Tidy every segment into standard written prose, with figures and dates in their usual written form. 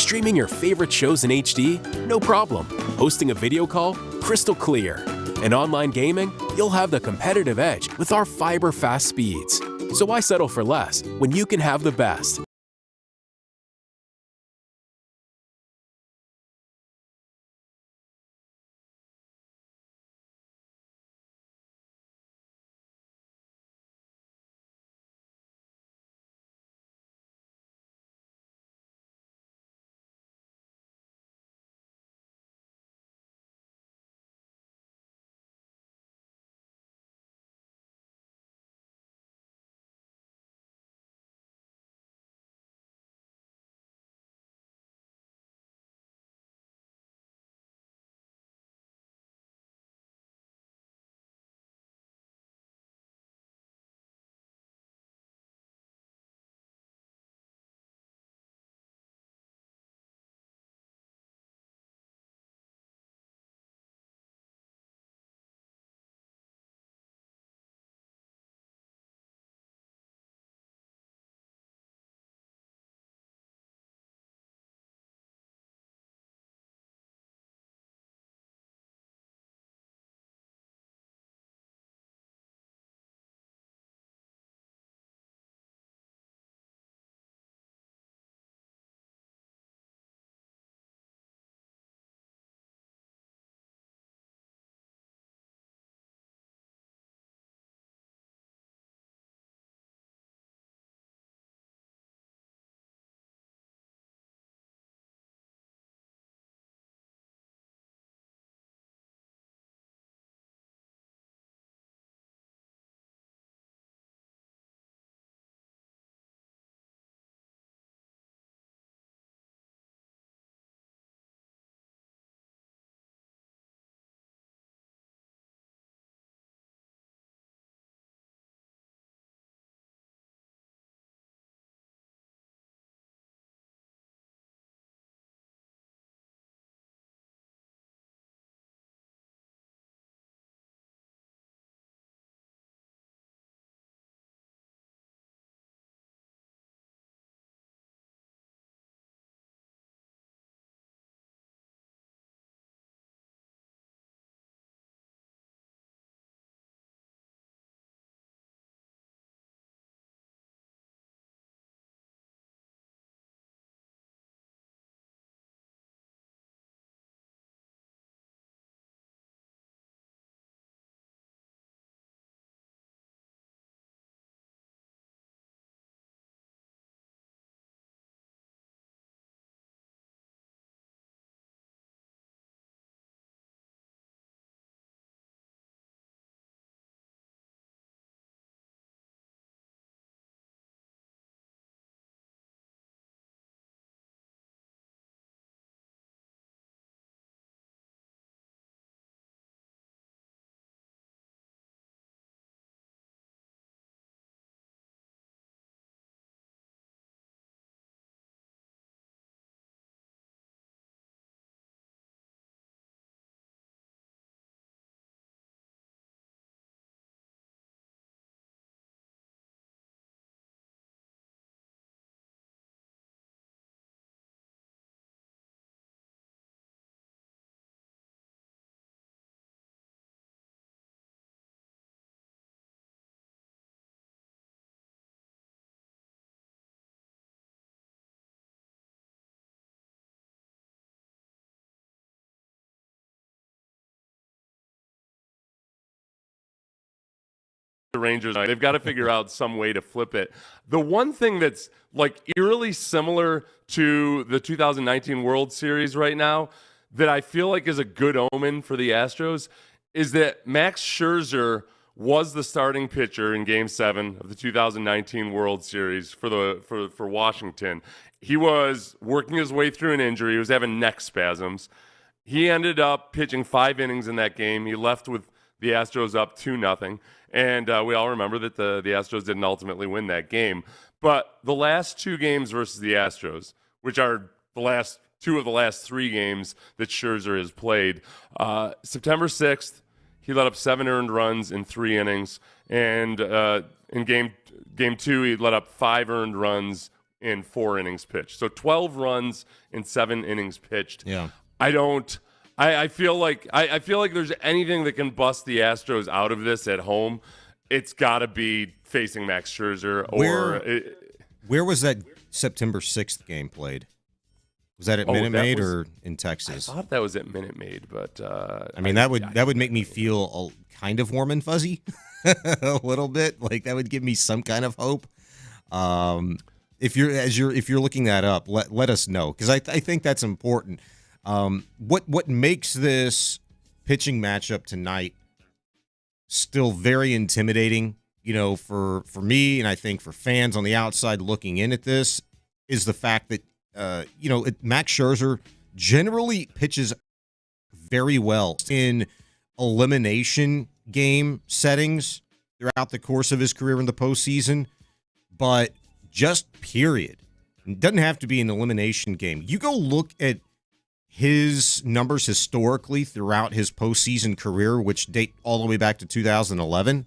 Streaming your favorite shows in HD? No problem. Hosting a video call? Crystal clear. And online gaming? You'll have the competitive edge with our fiber fast speeds. So why settle for less when you can have the best? The Rangers, they've got to figure out some way to flip it. The one thing that's like eerily similar to the 2019 World Series right now that I feel like is a good omen for the Astros is that Max Scherzer was the starting pitcher in Game 7 of the 2019 World Series for Washington. He was working his way through an injury. He was having neck spasms. He ended up pitching 5 innings in that game. He left with the Astros up 2-0. And we all remember that the Astros didn't ultimately win that game. But the last 2 games versus the Astros, which are the last 2 of the last 3 games that Scherzer has played, September 6th, he let up 7 earned runs in 3 innings. And in game 2, he let up 5 earned runs in 4 innings pitched. So 12 runs in 7 innings pitched. Yeah. I feel like there's anything that can bust the Astros out of this at home, it's got to be facing Max Scherzer. Where was that September 6th game played? Was that at Minute Maid or in Texas? I thought that was at Minute Maid, but I mean that would make me feel kind of warm and fuzzy a little bit. Like that would give me some kind of hope. If you're looking that up, let us know, because I think that's important. What makes this pitching matchup tonight still very intimidating, for me, and I think for fans on the outside looking in at this, is the fact that Max Scherzer generally pitches very well in elimination game settings throughout the course of his career in the postseason, but just period. It doesn't have to be an elimination game. You go look at his numbers historically throughout his postseason career, which date all the way back to 2011.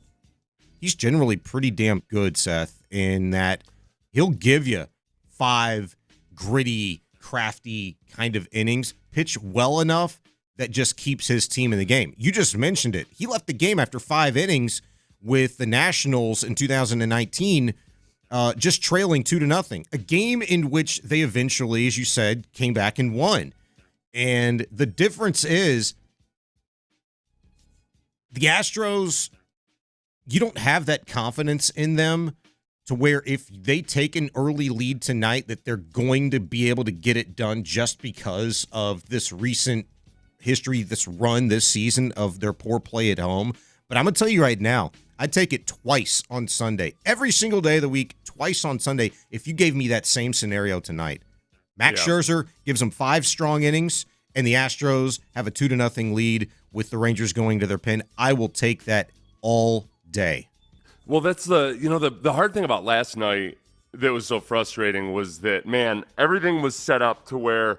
He's generally pretty damn good, Seth, in that he'll give you 5 gritty, crafty kind of innings, pitch well enough that just keeps his team in the game. You just mentioned it. He left the game after 5 innings with the Nationals in 2019, just trailing 2-0. A game in which they eventually, as you said, came back and won. And the difference is the Astros, you don't have that confidence in them to where if they take an early lead tonight that they're going to be able to get it done just because of this recent history, this run this season of their poor play at home. But I'm going to tell you right now, I'd take it twice on Sunday. Every single day of the week, twice on Sunday, if you gave me that same scenario tonight. Max Scherzer gives them 5 strong innings, and the Astros have a 2-0 lead with the Rangers going to their pen. I will take that all day. Well, that's the hard thing about last night that was so frustrating was that, man, everything was set up to where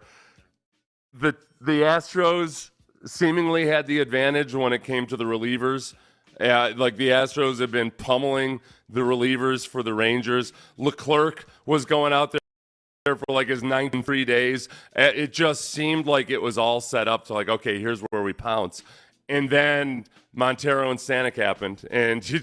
the Astros seemingly had the advantage when it came to the relievers. Like the Astros have been pummeling the relievers for the Rangers. Leclerc was going out there for like his 93 days. It just seemed like it was all set up to like, okay, here's where we pounce. And then Montero and Stanek happened, and they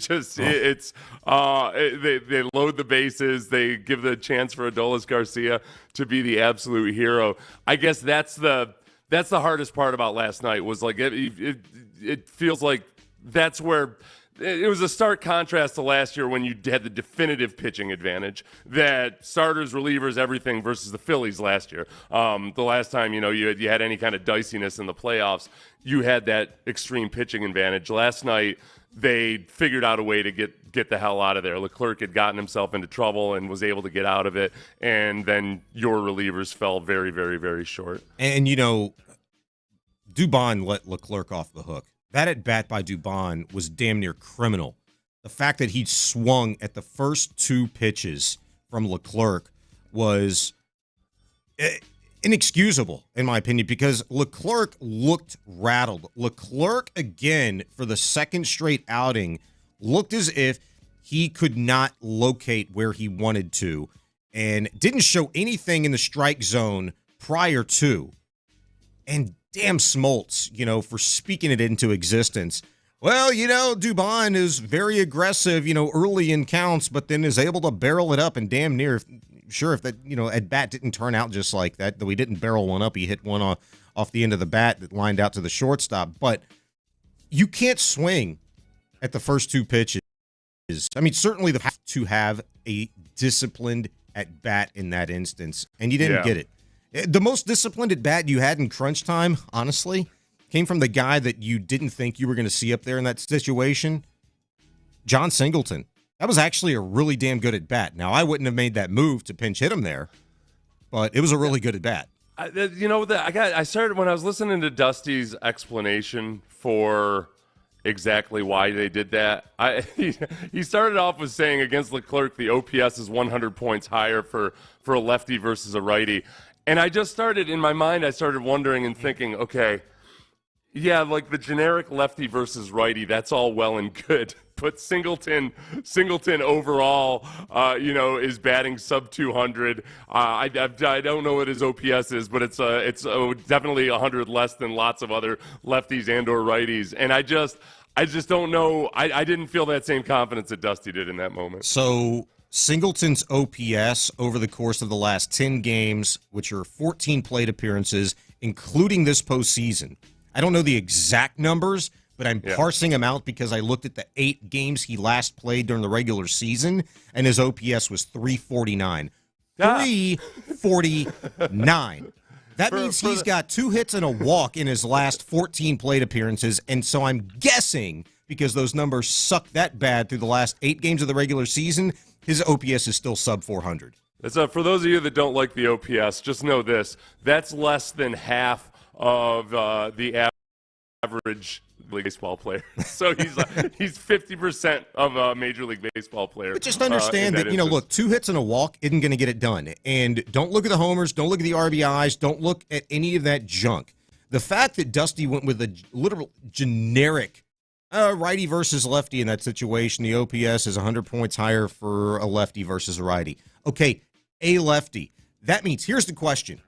load the bases. They give the chance for Adolis Garcia to be the absolute hero. I guess that's the hardest part about last night was like it feels like that's where it was a stark contrast to last year when you had the definitive pitching advantage that starters, relievers, everything versus the Phillies last year. The last time, you had any kind of diciness in the playoffs, you had that extreme pitching advantage. Last night, they figured out a way to get the hell out of there. Leclerc had gotten himself into trouble and was able to get out of it, and then your relievers fell very, very, very short. And, Dubon let Leclerc off the hook. That at-bat by Dubon was damn near criminal. The fact that he swung at the first 2 pitches from Leclerc was inexcusable, in my opinion, because Leclerc looked rattled. Leclerc, again, for the second straight outing, looked as if he could not locate where he wanted to and didn't show anything in the strike zone prior to. And damn Smoltz, for speaking it into existence. Well, Dubon is very aggressive, early in counts, but then is able to barrel it up and damn near, if that, at bat didn't turn out just like that, though he didn't barrel one up, he hit one off the end of the bat that lined out to the shortstop. But you can't swing at the first 2 pitches. I mean, certainly they have to have a disciplined at bat in that instance, and you didn't get it. The most disciplined at bat you had in crunch time, honestly, came from the guy that you didn't think you were going to see up there in that situation, John Singleton. That was actually a really damn good at bat. Now, I wouldn't have made that move to pinch hit him there, but it was a really good at bat. I started when I was listening to Dusty's explanation for exactly why they did that. He started off with saying against Leclerc, the OPS is 100 points higher for a lefty versus a righty. And I just started, in my mind, I started wondering and thinking, okay, yeah, like the generic lefty versus righty, that's all well and good. put Singleton overall, is batting sub 200. I don't know what his OPS is, but it's definitely 100 less than lots of other lefties and or righties. And I just don't know. I didn't feel that same confidence that Dusty did in that moment. So Singleton's OPS over the course of the last 10 games, which are 14 plate appearances, including this postseason. I don't know the exact numbers, but I'm parsing them out because I looked at the 8 games he last played during the regular season, and his OPS was 349. 349. That means he's got 2 hits and a walk in his last 14 plate appearances, and so I'm guessing, because those numbers suck that bad through the last 8 games of the regular season, his OPS is still sub 400. For those of you that don't like the OPS, just know this. That's less than half of the average league baseball player. So he's 50% of a Major League Baseball player. But just understand that, look, 2 hits and a walk isn't going to get it done. And don't look at the homers. Don't look at the RBIs. Don't look at any of that junk. The fact that Dusty went with a literal generic righty versus lefty in that situation, the OPS is 100 points higher for a lefty versus a righty. Okay, a lefty. That means, here's the question.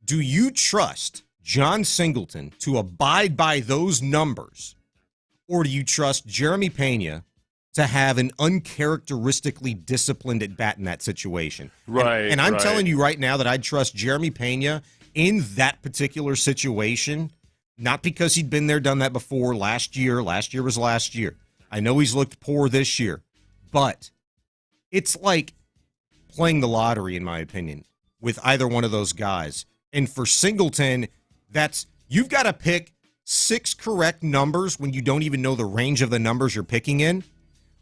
Do you trust John Singleton to abide by those numbers, or do you trust Jeremy Pena to have an uncharacteristically disciplined at bat in that situation? Right. And I'm telling you right now that I'd trust Jeremy Pena in that particular situation, not because he'd been there, done that before last year. Last year was last year. I know he's looked poor this year, but it's like playing the lottery, in my opinion, with either one of those guys. And for Singleton, you've got to pick 6 correct numbers when you don't even know the range of the numbers you're picking in,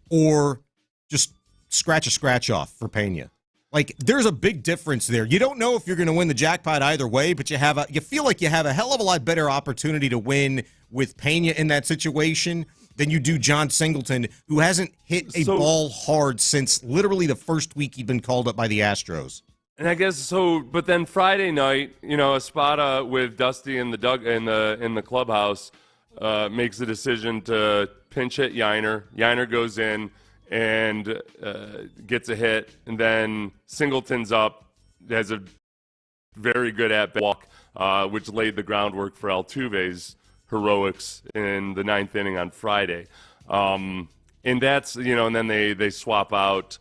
or just scratch off for Pena. Like, there's a big difference there. You don't know if you're going to win the jackpot either way, but you feel like you have a hell of a lot better opportunity to win with Pena in that situation than you do John Singleton, who hasn't hit a ball hard since literally the first week he'd been called up by the Astros. And I guess so, but then Friday night, Espada with Dusty in the clubhouse makes the decision to pinch hit Yiner. Yiner goes in and gets a hit, and then Singleton's up, has a very good at-bat walk, which laid the groundwork for Altuve's heroics in the 9th inning on Friday. And that's, and then they swap out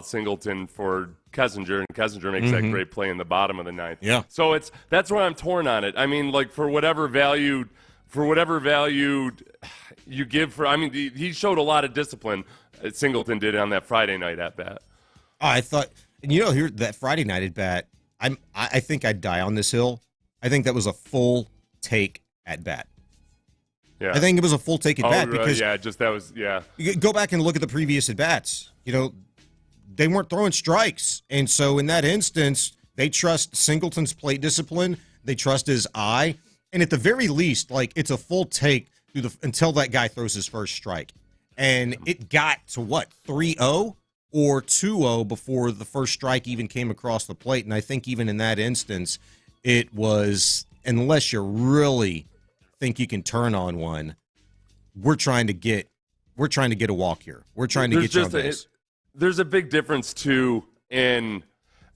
Singleton for Kessinger, and Kessinger makes that great play in the bottom of the 9th. Yeah. So that's where I'm torn on it. I mean, like, for whatever value you give he showed a lot of discipline. Singleton did on that Friday night at bat. I thought, here that Friday night at bat, I think I'd die on this hill. I think that was a full take at bat. Yeah. I think it was a full take at bat because you go back and look at the previous at bats. They weren't throwing strikes, and so in that instance, they trust Singleton's plate discipline. They trust his eye, and at the very least, like, it's a full take until that guy throws his first strike. And it got to, 3-0 or 2-0 before the first strike even came across the plate. And I think even in that instance, it was, unless you really think you can turn on one, we're trying to get a walk here. We're trying to get you on base. There's a big difference, too, in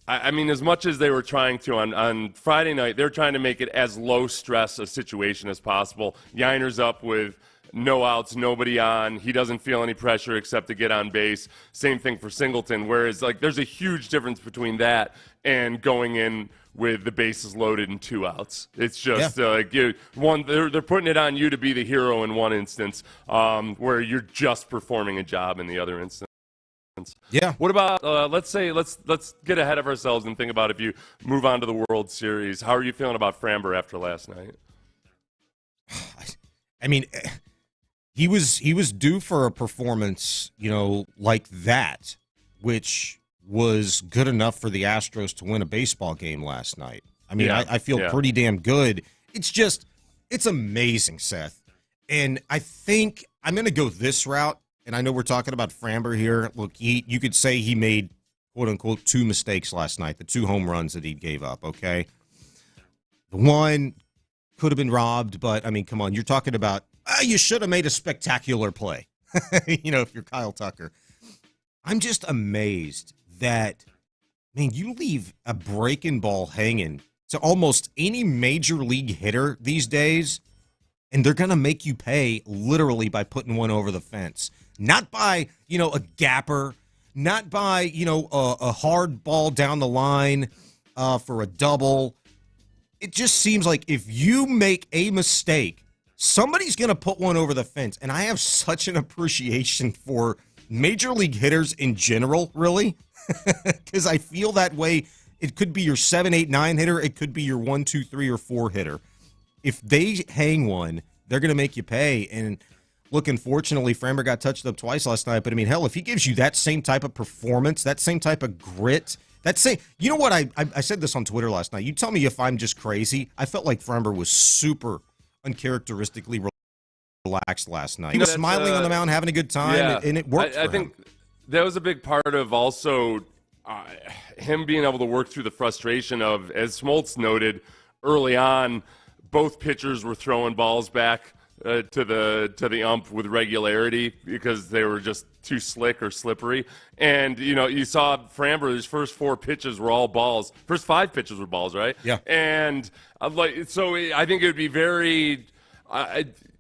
as much as they were trying to on Friday night, they're trying to make it as low stress a situation as possible. Yiner's up with no outs, nobody on. He doesn't feel any pressure except to get on base. Same thing for Singleton, whereas, like, there's a huge difference between that and going in with the bases loaded and 2 outs. It's just they're putting it on you to be the hero in one instance, where you're just performing a job in the other instance. Yeah. What about let's get ahead of ourselves and think about if you move on to the World Series. How are you feeling about Framber after last night? I mean, he was due for a performance, like that, which was good enough for the Astros to win a baseball game last night. I mean, I feel pretty damn good. It's amazing, Seth. And I think I'm going to go this route. And I know we're talking about Framber here. Look, you could say he made, quote-unquote, 2 mistakes last night, the 2 home runs that he gave up, okay? The one could have been robbed, but, I mean, come on. You're talking about, you should have made a spectacular play. if you're Kyle Tucker. I'm just amazed that, man, you leave a breaking ball hanging to almost any major league hitter these days, and they're going to make you pay literally by putting one over the fence. Not by, a gapper, not by, a hard ball down the line for a double. It just seems like if you make a mistake, somebody's going to put one over the fence. And I have such an appreciation for major league hitters in general, really, because I feel that way. It could be your 7, 8, 9 hitter. It could be your 1, 2, 3, or 4 hitter. If they hang one, they're going to make you pay. And look, unfortunately, Framber got touched up twice last night. But, I mean, hell, if he gives you that same type of performance, that same type of grit, you know what? I said this on Twitter last night. You tell me if I'm just crazy. I felt like Framber was super uncharacteristically relaxed last night. He was smiling on the mound, having a good time, and it worked for him. I think that was a big part of also him being able to work through the frustration of, as Smoltz noted early on, both pitchers were throwing balls back to the ump with regularity because they were just too slick or slippery. And, you saw Framber, his first 4 pitches were all balls. First 5 pitches were balls, right? Yeah. And, so I think it would be very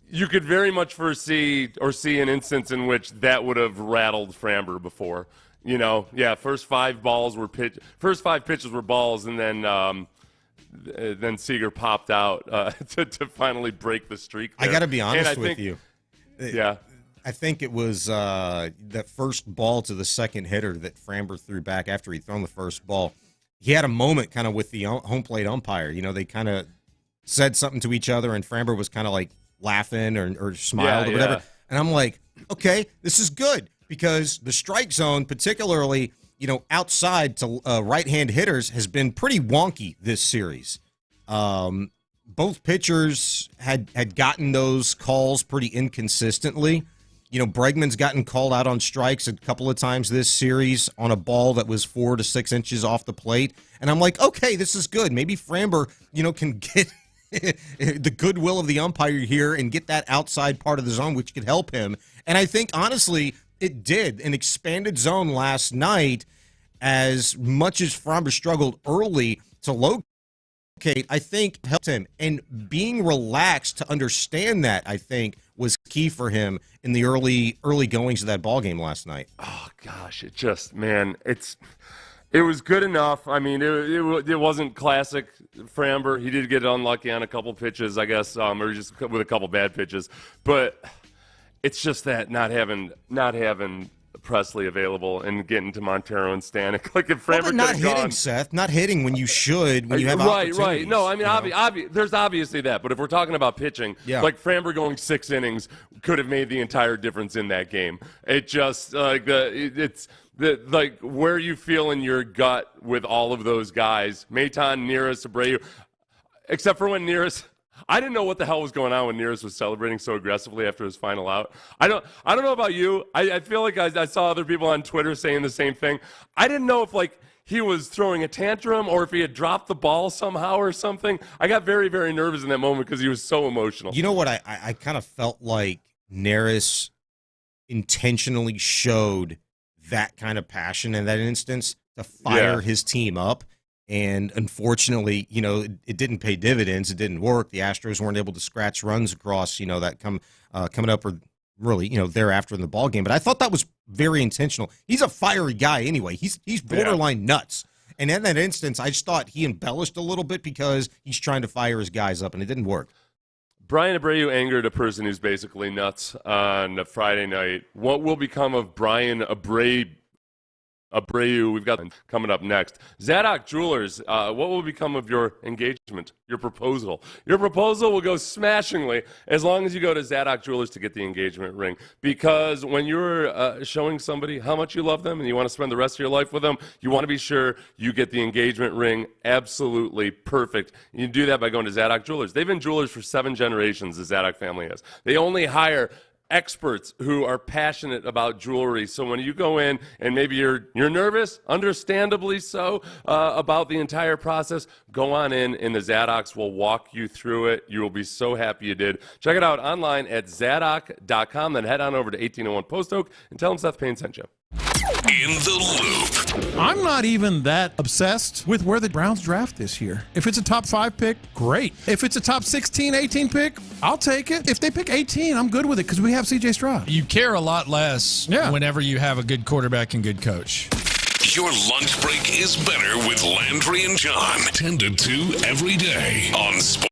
you could very much foresee or see an instance in which that would have rattled Framber before. First 5 pitches were balls, and then Seager popped out to finally break the streak there. I got to be honest with you. Yeah. I think it was that first ball to the second hitter that Framber threw back after he'd thrown the first ball. He had a moment kind of with the home plate umpire. They kind of said something to each other, and Framber was kind of like laughing or smiled or whatever. Yeah. And I'm like, okay, this is good because the strike zone, particularly, outside to right-hand hitters, has been pretty wonky this series. Both pitchers had gotten those calls pretty inconsistently. Bregman's gotten called out on strikes a couple of times this series on a ball that was 4 to 6 inches off the plate. And I'm like, okay, this is good. Maybe Framber, can get the goodwill of the umpire here and get that outside part of the zone, which could help him. And I think, honestly, it did. An expanded zone last night, as much as Framber struggled early to locate, I think helped him. And being relaxed to understand that, I think, was key for him in the early goings of that ball game last night. Oh, gosh, it was good enough. I mean, it wasn't classic Framber. He did get unlucky on a couple pitches, I guess, or just with a couple bad pitches. But it's just that not having Presley available and getting to Montero and Stanek. Like if Framber not hitting, Seth, not hitting when you should, when you have opportunities. Right. No, I mean, there's obviously that. But if we're talking about pitching, like Framber going 6 innings could have made the entire difference in that game. It just like where you feel in your gut with all of those guys, Maton, Neris, Abreu, except for when Neris. I didn't know what the hell was going on when Neris was celebrating so aggressively after his final out. I don't know about you. I feel like I saw other people on Twitter saying the same thing. I didn't know if he was throwing a tantrum or if he had dropped the ball somehow or something. I got very, very nervous in that moment because he was so emotional. You know what? I kind of felt like Neris intentionally showed that kind of passion in that instance to fire his team up. And unfortunately, it didn't pay dividends. It didn't work. The Astros weren't able to scratch runs across, that coming up or really, thereafter in the ball game. But I thought that was very intentional. He's a fiery guy anyway. He's borderline nuts. And in that instance, I just thought he embellished a little bit because he's trying to fire his guys up, and it didn't work. Brian Abreu angered a person who's basically nuts on a Friday night. What will become of Brian Abreu? We've got coming up next. Zadok Jewelers, what will become of your engagement, your proposal? Your proposal will go smashingly as long as you go to Zadok Jewelers to get the engagement ring. Because when you're showing somebody how much you love them and you want to spend the rest of your life with them, you want to be sure you get the engagement ring absolutely perfect. You do that by going to Zadok Jewelers. They've been jewelers for 7 generations, the Zadok family has. They only hire experts who are passionate about jewelry. So when you go in and maybe you're nervous, understandably so, about the entire process, go on in and the Zadocks will walk you through it. You will be so happy you did. Check it out online at Zadok.com. Then head on over to 1801 Post Oak and tell them Seth Payne sent you. In the Loop. I'm not even that obsessed with where the Browns draft this year. If it's a top 5 pick, great. If it's a top 16, 18 pick, I'll take it. If they pick 18, I'm good with it because we have C.J. Stroud. You care a lot less whenever you have a good quarterback and good coach. Your lunch break is better with Landry and John. 10 to 2 every day on Sports.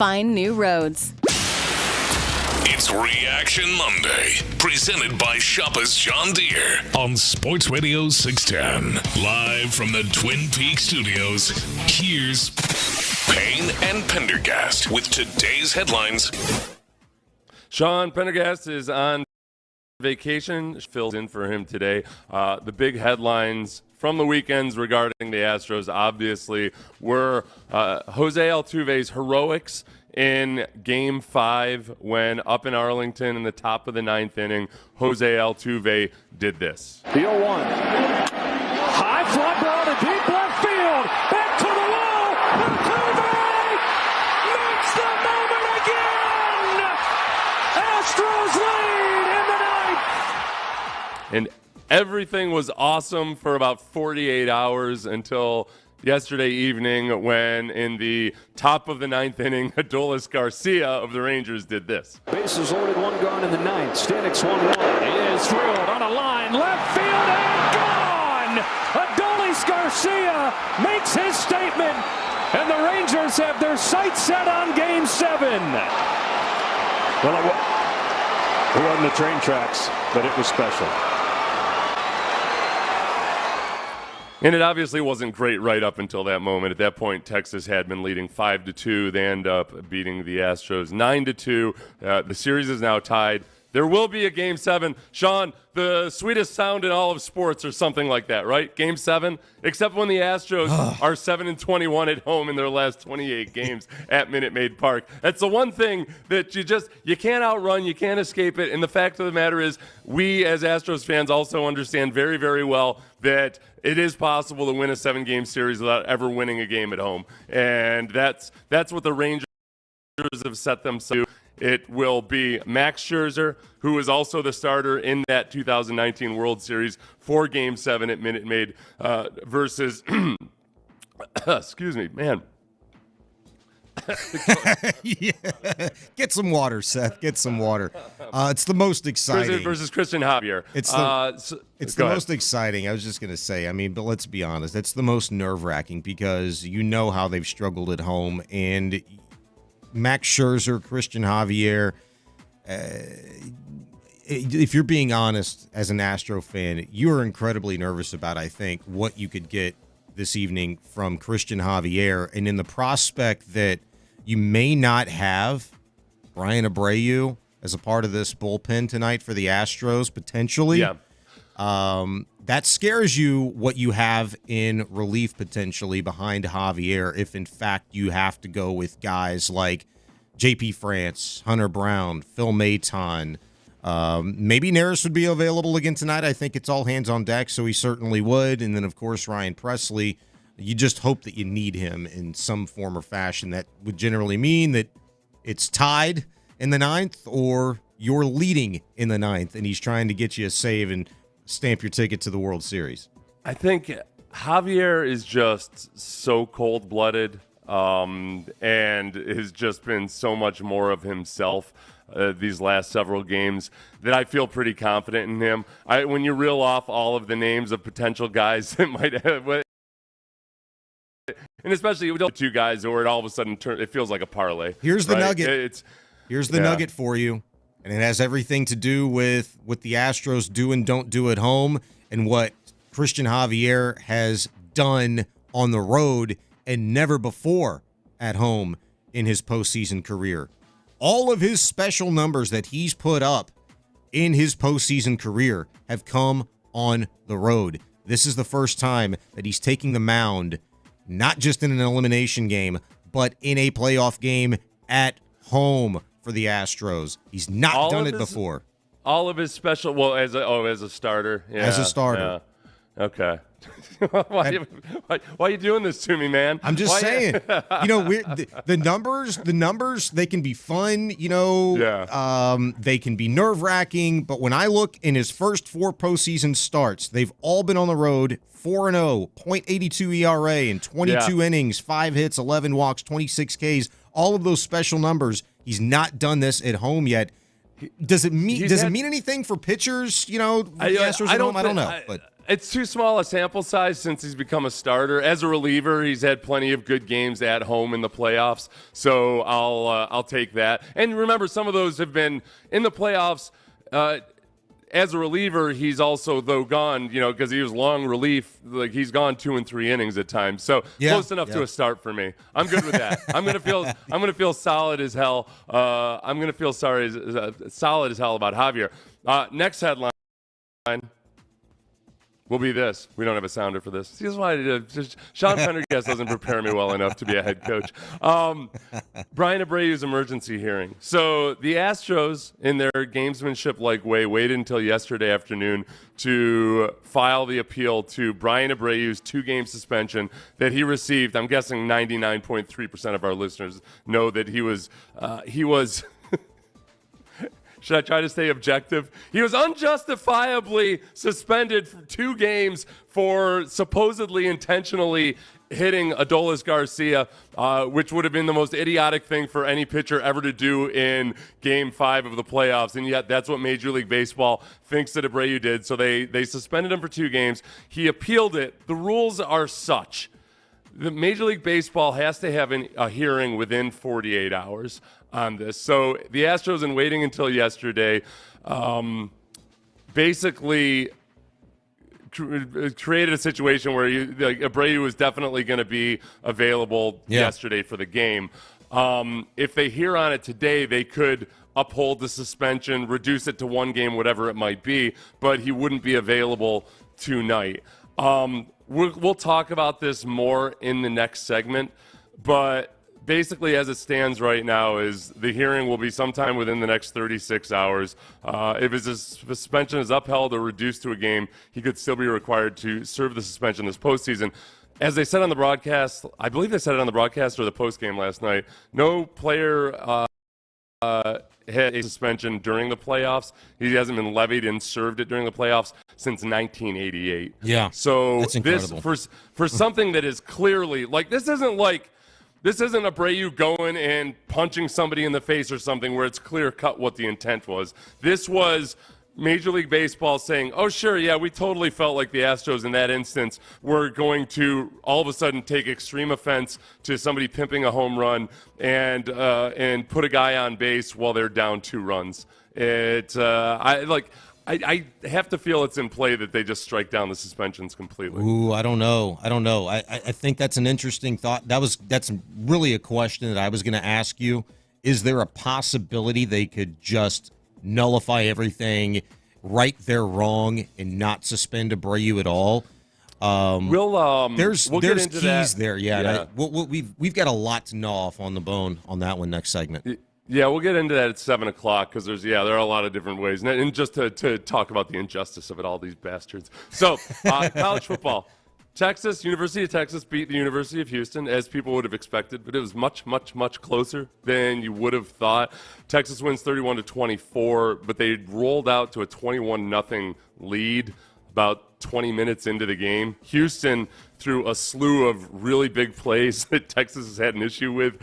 find new roads. It's Reaction Monday, presented by Shoppers John Deere on Sports Radio 610. Live from the Twin Peaks studios, here's Payne and Pendergast with today's headlines. Sean Pendergast is on vacation. Filled in for him today. The big headlines from the weekends regarding the Astros, obviously, were Jose Altuve's heroics in Game 5 when up in Arlington in the top of the ninth inning. Jose Altuve did this. The 0-1. High fly ball to deep left field. Back to the wall. Altuve makes the moment again. Astros lead in the ninth. And everything was awesome for about 48 hours until yesterday evening when in the top of the ninth inning, Adolis Garcia of the Rangers did this. Bases loaded, one gone in the ninth. Stanix 1-1. He is thrilled on a line. Left field and gone. Adolis Garcia makes his statement. And the Rangers have their sights set on Game 7. Well, it wasn't the train tracks, but it was special. And it obviously wasn't great right up until that moment. At that point, Texas had been leading 5-2. They end up beating the Astros 9-2. The series is now tied. There will be a Game 7. Sean, the sweetest sound in all of sports or something like that, right? Game 7, except when the Astros are 7-21 at home in their last 28 games at Minute Maid Park. That's the one thing that you can't outrun, you can't escape it. And the fact of the matter is, we as Astros fans also understand very, very well that it is possible to win a 7-game series without ever winning a game at home. And that's what the Rangers have set themselves to. It will be Max Scherzer, who is also the starter in that 2019 World Series for Game 7 at Minute Maid versus, excuse me, man. Yeah. Get some water, Seth. Get some water. It's the most exciting. Versus Christian Javier. It's the most exciting. I was just going to say, but let's be honest. It's the most nerve-wracking because you know how they've struggled at home. And Max Scherzer, Christian Javier, if you're being honest as an Astro fan, you are incredibly nervous about, I think, what you could get this evening from Christian Javier, and in the prospect that you may not have Brian Abreu as a part of this bullpen tonight for the Astros, potentially. Yeah. That scares you what you have in relief potentially behind Javier if, in fact, you have to go with guys like J.P. France, Hunter Brown, Phil Maton. Maybe Neris would be available again tonight. I think it's all hands on deck, so he certainly would. And then, of course, Ryan Presley. You just hope that you need him in some form or fashion. That would generally mean that it's tied in the ninth or you're leading in the ninth, and he's trying to get you a save and stamp your ticket to the World Series. I think Javier is just so cold-blooded and has just been so much more of himself these last several games that I feel pretty confident in him. When you reel off all of the names of potential guys that might have, and especially with the two guys where it all of a sudden it feels like a parlay. Here's the nugget. Here's the nugget for you. And it has everything to do with what the Astros do and don't do at home and what Christian Javier has done on the road and never before at home in his postseason career. All of his special numbers that he's put up in his postseason career have come on the road. This is the first time that he's taking the mound, not just in an elimination game, but in a playoff game at home for the Astros. He's not done it before. All of his special, as a starter. Yeah, as a starter. Yeah. Okay. why are you doing this to me, man? I'm just saying. The numbers, they can be fun. They can be nerve-wracking. But when I look in his first 4 postseason starts, they've all been on the road. 4-0, .82 ERA in 22 innings, 5 hits, 11 walks, 26 Ks. All of those special numbers. He's not done this at home yet. Does it mean anything for pitchers? The Astros at home? I don't know. But it's too small a sample size since he's become a starter. As a reliever, he's had plenty of good games at home in the playoffs, so I'll take that. And remember, some of those have been in the playoffs. As a reliever, he's also, though, gone, because he was long relief, like he's gone 2 and 3 innings at times. So close enough to a start for me. I'm good with that. I'm gonna feel solid as hell. I'm gonna feel solid as hell about Javier. Next headline will be this. We don't have a sounder for this. See, this is why Sean Pendergast doesn't prepare me well enough to be a head coach. Brian Abreu's emergency hearing. So the Astros, in their gamesmanship-like way, waited until yesterday afternoon to file the appeal to Brian Abreu's 2-game suspension that he received. I'm guessing 99.3% of our listeners know that he was should I try to stay objective? He was unjustifiably suspended for 2 games for supposedly intentionally hitting Adolis Garcia, which would have been the most idiotic thing for any pitcher ever to do in Game 5 of the playoffs. And yet that's what Major League Baseball thinks that Abreu did. So they suspended him for 2 games. He appealed it. The rules are such. The Major League Baseball has to have a hearing within 48 hours on this. So the Astros, in waiting until yesterday, basically created a situation where Abreu was definitely going to be available yesterday for the game. If they hear on it today, they could uphold the suspension, reduce it to 1 game, whatever it might be, but he wouldn't be available tonight. We'll talk about this more in the next segment, but basically as it stands right now is the hearing will be sometime within the next 36 hours. If his suspension is upheld or reduced to a game, he could still be required to serve the suspension this postseason. As they said on the broadcast, I believe they said it on the broadcast or the postgame last night, no player had a suspension during the playoffs. He hasn't been levied and served it during the playoffs since 1988. Yeah. So that's incredible. This for something that is clearly this isn't Abreu going and punching somebody in the face or something where it's clear cut what the intent was. This was Major League Baseball saying, oh, sure, yeah, we totally felt like the Astros in that instance were going to all of a sudden take extreme offense to somebody pimping a home run and put a guy on base while they're down 2 runs. I have to feel it's in play that they just strike down the suspensions completely. Ooh, I don't know. I think that's an interesting thought. That's really a question that I was going to ask you. Is there a possibility they could just nullify everything, right their wrong, and not suspend Abreu at all? There's keys that. There, yeah. We've got a lot to gnaw off on the bone on that one next segment. Yeah, we'll get into that at 7 o'clock because there are a lot of different ways. And just to talk about the injustice of it, all these bastards. So, college football. University of Texas beat the University of Houston, as people would have expected, but it was much, much, much closer than you would have thought. Texas wins 31-24, but they rolled out to a 21-0 lead about 20 minutes into the game. Houston, through a slew of really big plays that Texas has had an issue with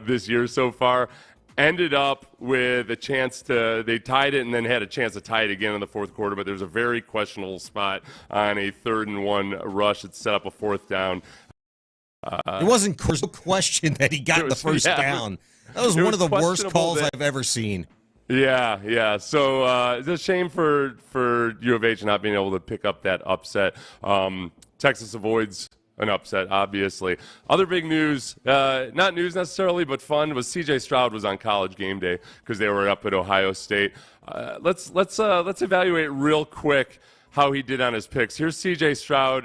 this year so far, ended up with a chance they tied it and then had a chance to tie it again in the 4th quarter, but there's a very questionable spot on a 3rd and 1 rush that set up a 4th down. It wasn't no question that he got the first down. That was one of the worst calls I've ever seen. Yeah. So it's a shame for U of H not being able to pick up that upset. Texas avoids an upset, obviously. Other big news, not news necessarily, but fun, was C.J. Stroud was on College Game Day because they were up at Ohio State. Let's evaluate real quick how he did on his picks. Here's C.J. Stroud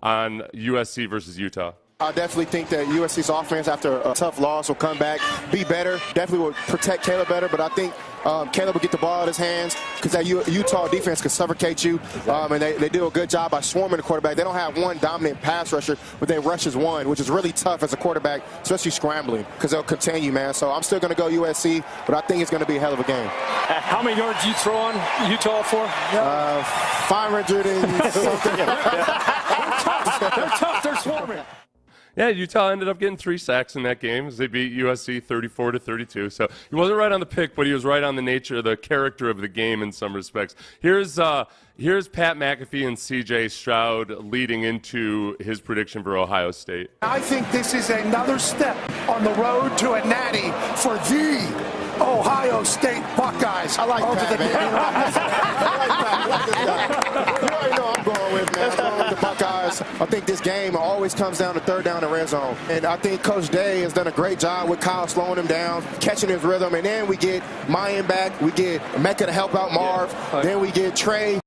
on USC versus Utah. I definitely think that USC's offense, after a tough loss, will come back, be better. Definitely will protect Caleb better, but I think Caleb will get the ball out of his hands because that Utah defense can suffocate you, and they do a good job by swarming the quarterback. They don't have one dominant pass rusher, but they rush as one, which is really tough as a quarterback, especially scrambling, because they'll contain you, man. So I'm still going to go USC, but I think it's going to be a hell of a game. How many yards you throw on Utah for? 500 and something. They're tough. They're swarming. Yeah, Utah ended up getting 3 sacks in that game as they beat USC 34-32. So he wasn't right on the pick, but he was right on the character of the game in some respects. Here's Pat McAfee and C.J. Stroud leading into his prediction for Ohio State. I think this is another step on the road to a natty for the Ohio State Buckeyes. I like Pat, man. I like Pat. You already know I'm going with, man. I'm going with the Buckeyes. I think this game always comes down to third down and red zone. And I think Coach Day has done a great job with Kyle slowing him down, catching his rhythm. And then we get Mayan back. We get Mecca to help out Marv. Then we get Trey.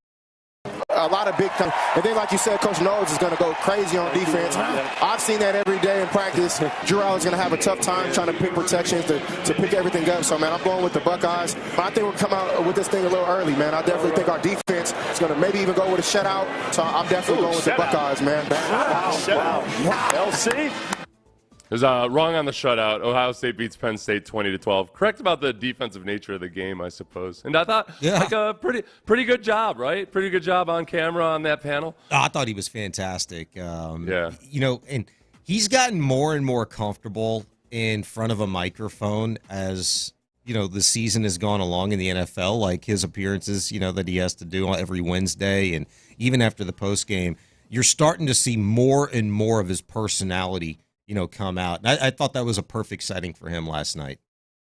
A lot of big time. And then, like you said, Coach Knowles is going to go crazy on defense. I've seen that every day in practice. Drew Allen's going to have a tough time trying to pick protections to pick everything up. So, man, I'm going with the Buckeyes. I think we'll come out with this thing a little early, man. I definitely think our defense is going to maybe even go with a shutout. So I'm definitely going with the Buckeyes, man. Wow. LC? It was wrong on the shutout. Ohio State beats Penn State 20-12. Correct about the defensive nature of the game, I suppose. And I thought like a pretty good job, right? Pretty good job on camera on that panel. I thought he was fantastic. Yeah. You know, and he's gotten more and more comfortable in front of a microphone as, you know, the season has gone along in the NFL, like his appearances, you know, that he has to do every Wednesday. And even after the post game, you're starting to see more and more of his personality, you know, come out. And I thought that was a perfect setting for him last night.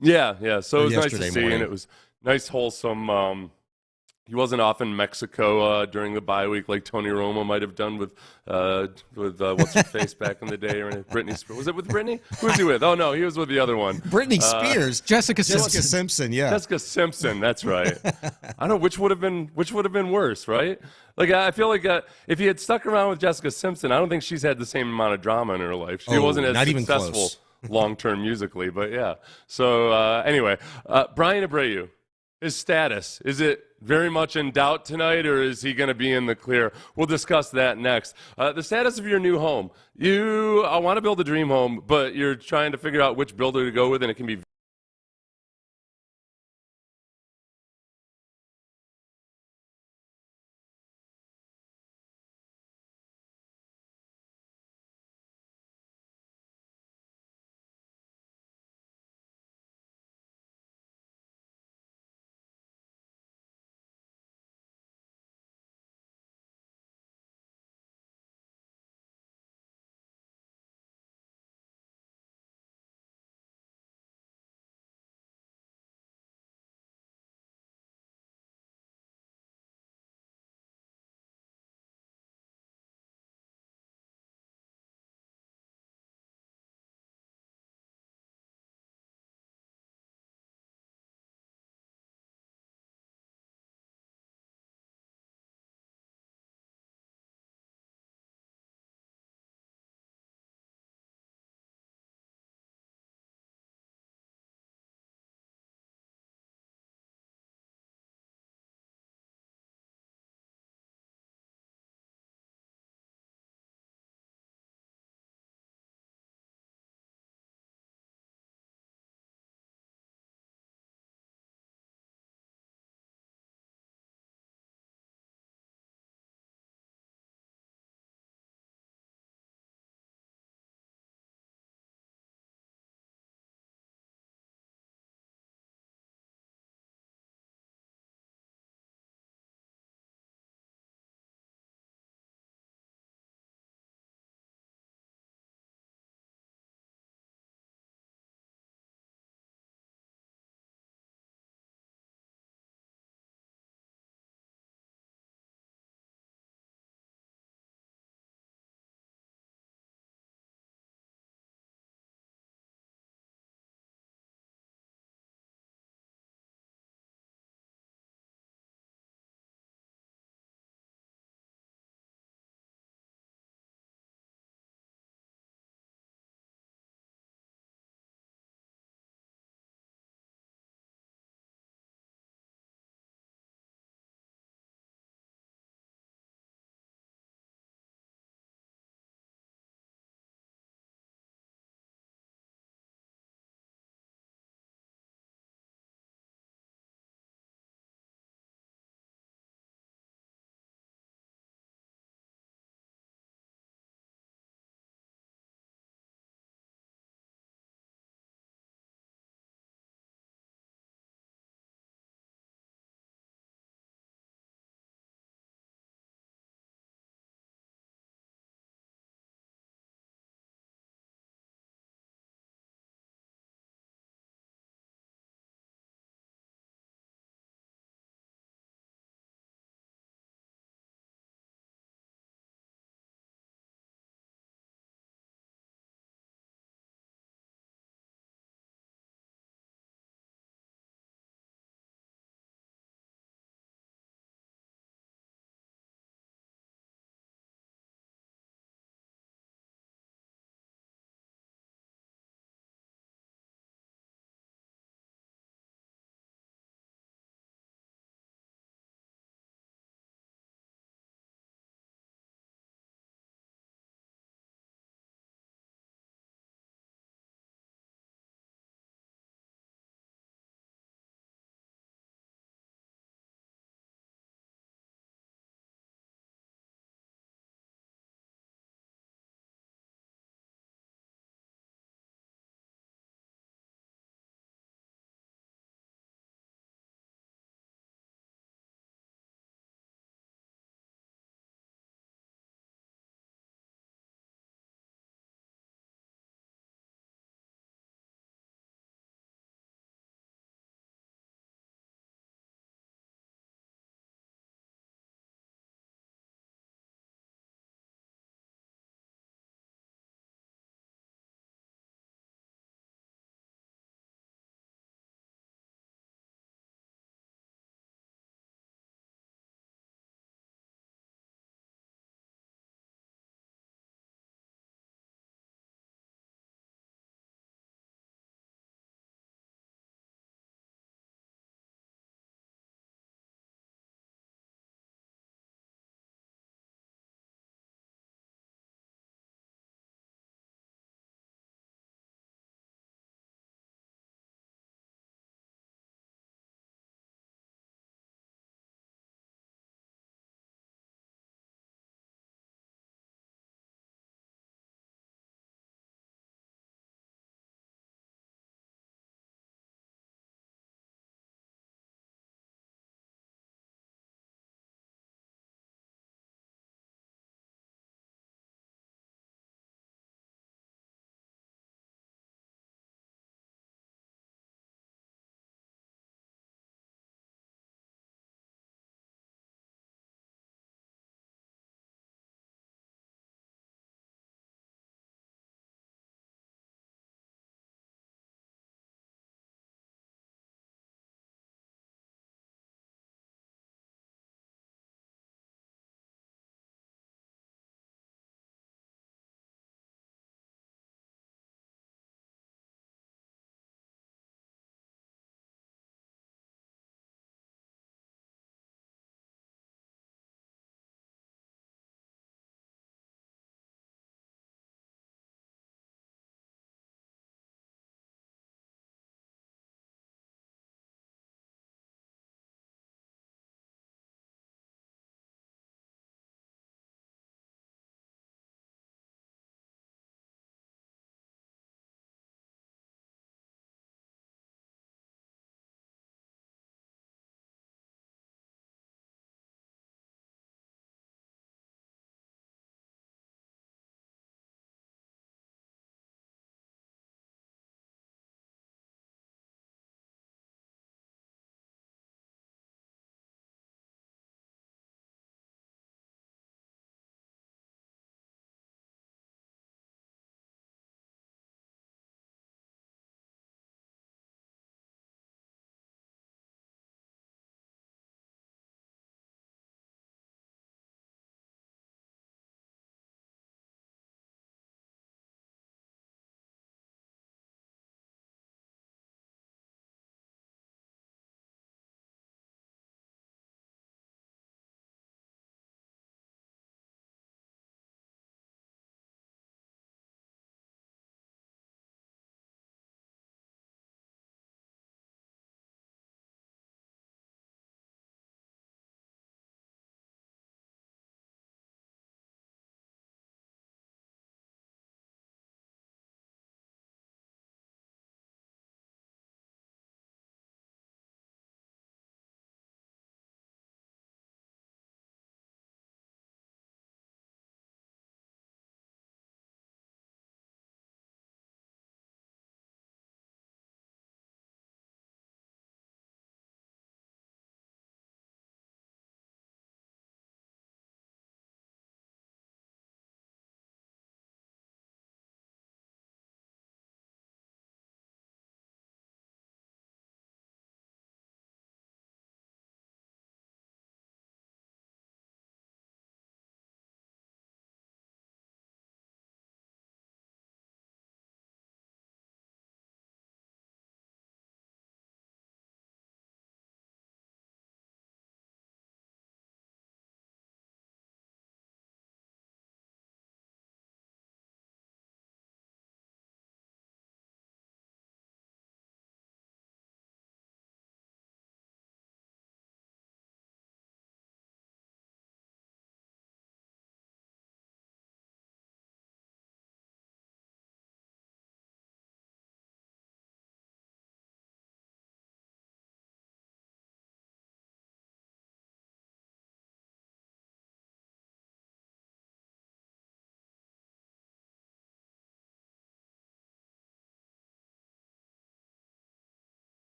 Yeah. So it was nice to see, morning. and it was nice, wholesome. He wasn't off in Mexico during the bye week like Tony Romo might have done with what's her face back in the day, or Britney Spears. Was it with Britney? Who was he with? Oh no, he was with the other one. Britney Spears, Jessica Simpson. Yeah, Jessica Simpson. That's right. I don't know which would have been worse, right? Like I feel like if he had stuck around with Jessica Simpson, I don't think she's had the same amount of drama in her life. She wasn't as successful long-term musically, but yeah. So anyway, Brian Abreu, his status, is it very much in doubt tonight, or is he going to be in the clear? We'll discuss that next. The status of your new home. You want to build a dream home, but you're trying to figure out which builder to go with, and it can be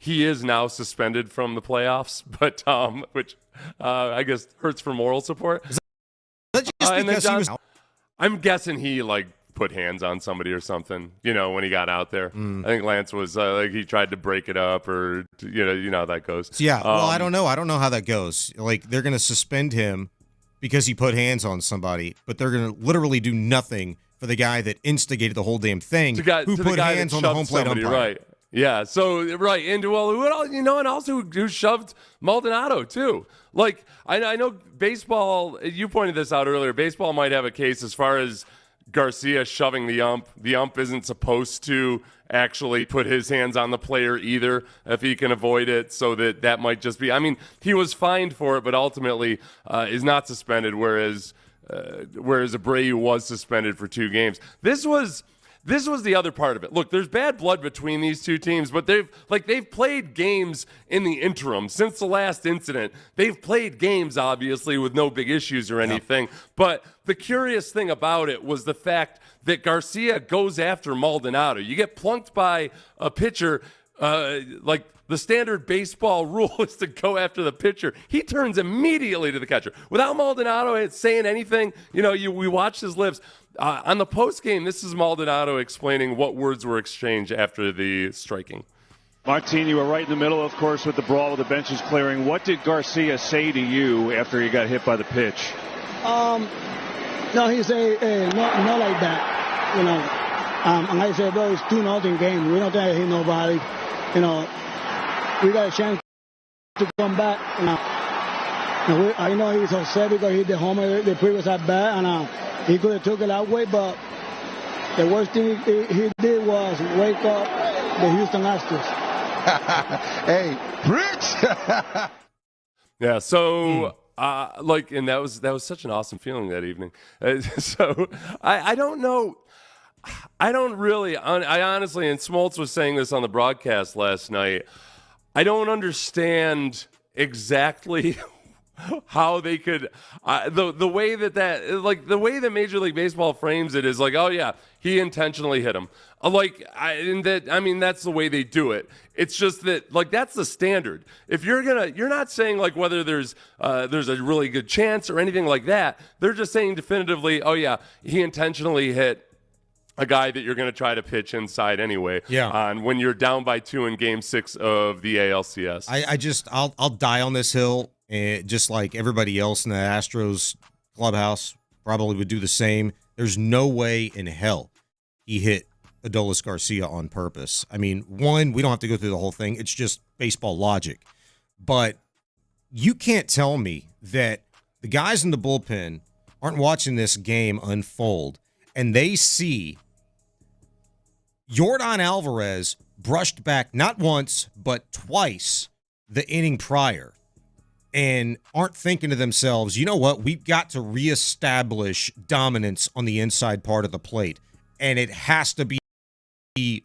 he is now suspended from the playoffs, but which I guess hurts for moral support. Is that just because he was out? I'm guessing he put hands on somebody or something, when he got out there. I think Lance was he tried to break it up, or you know how that goes. Yeah, well, I don't know how that goes. They're going to suspend him because he put hands on somebody, but they're going to literally do nothing for the guy that instigated the whole damn thing, who put hands on the home plate umpire. Right. Yeah. So right, and and also who shoved Maldonado too. I know baseball. You pointed this out earlier. Baseball might have a case as far as Garcia shoving the ump. The ump isn't supposed to actually put his hands on the player either if he can avoid it, so that might just be, he was fined for it, but ultimately is not suspended, whereas Abreu was suspended for 2 games. This was the other part of it. Look, there's bad blood between these two teams, but they've played games in the interim since the last incident. They've played games, obviously, with no big issues or anything. Yep. But the curious thing about it was the fact that Garcia goes after Maldonado. You get plunked by a pitcher, the standard baseball rule is to go after the pitcher. He turns immediately to the catcher. Without Maldonado saying anything, we watched his lips. On the postgame, this is Maldonado explaining what words were exchanged after the striking. Martin, you were right in the middle, of course, with the brawl, with the benches clearing. What did Garcia say to you after he got hit by the pitch? No, he said, not like that, and I said, bro, it's 2-0 game. We don't think hit nobody. We got a chance to come back. I know he's upset because he hit the homer the previous at bat, and he could have took it that way, but the worst thing he did was wake up the Houston Astros. Hey, Rich! Yeah, so... and that was such an awesome feeling that evening. So I don't know. I don't really. I honestly, and Smoltz was saying this on the broadcast last night. I don't understand exactly how they could the way the way that Major League Baseball frames it is oh yeah, he intentionally hit him. That's the way they do it. It's just that that's the standard. If you're not saying whether there's a really good chance or anything like that. They're just saying definitively, oh yeah, he intentionally hit a guy that you're going to try to pitch inside anyway. Yeah. On when you're down by 2 in Game 6 of the ALCS. I'll die on this hill. Just like everybody else in the Astros clubhouse probably would do the same. There's no way in hell he hit Adolis Garcia on purpose. One, we don't have to go through the whole thing. It's just baseball logic. But you can't tell me that the guys in the bullpen aren't watching this game unfold and they see Yordan Alvarez brushed back not once but twice the inning prior, and aren't thinking to themselves, you know what, we've got to reestablish dominance on the inside part of the plate, and it has to be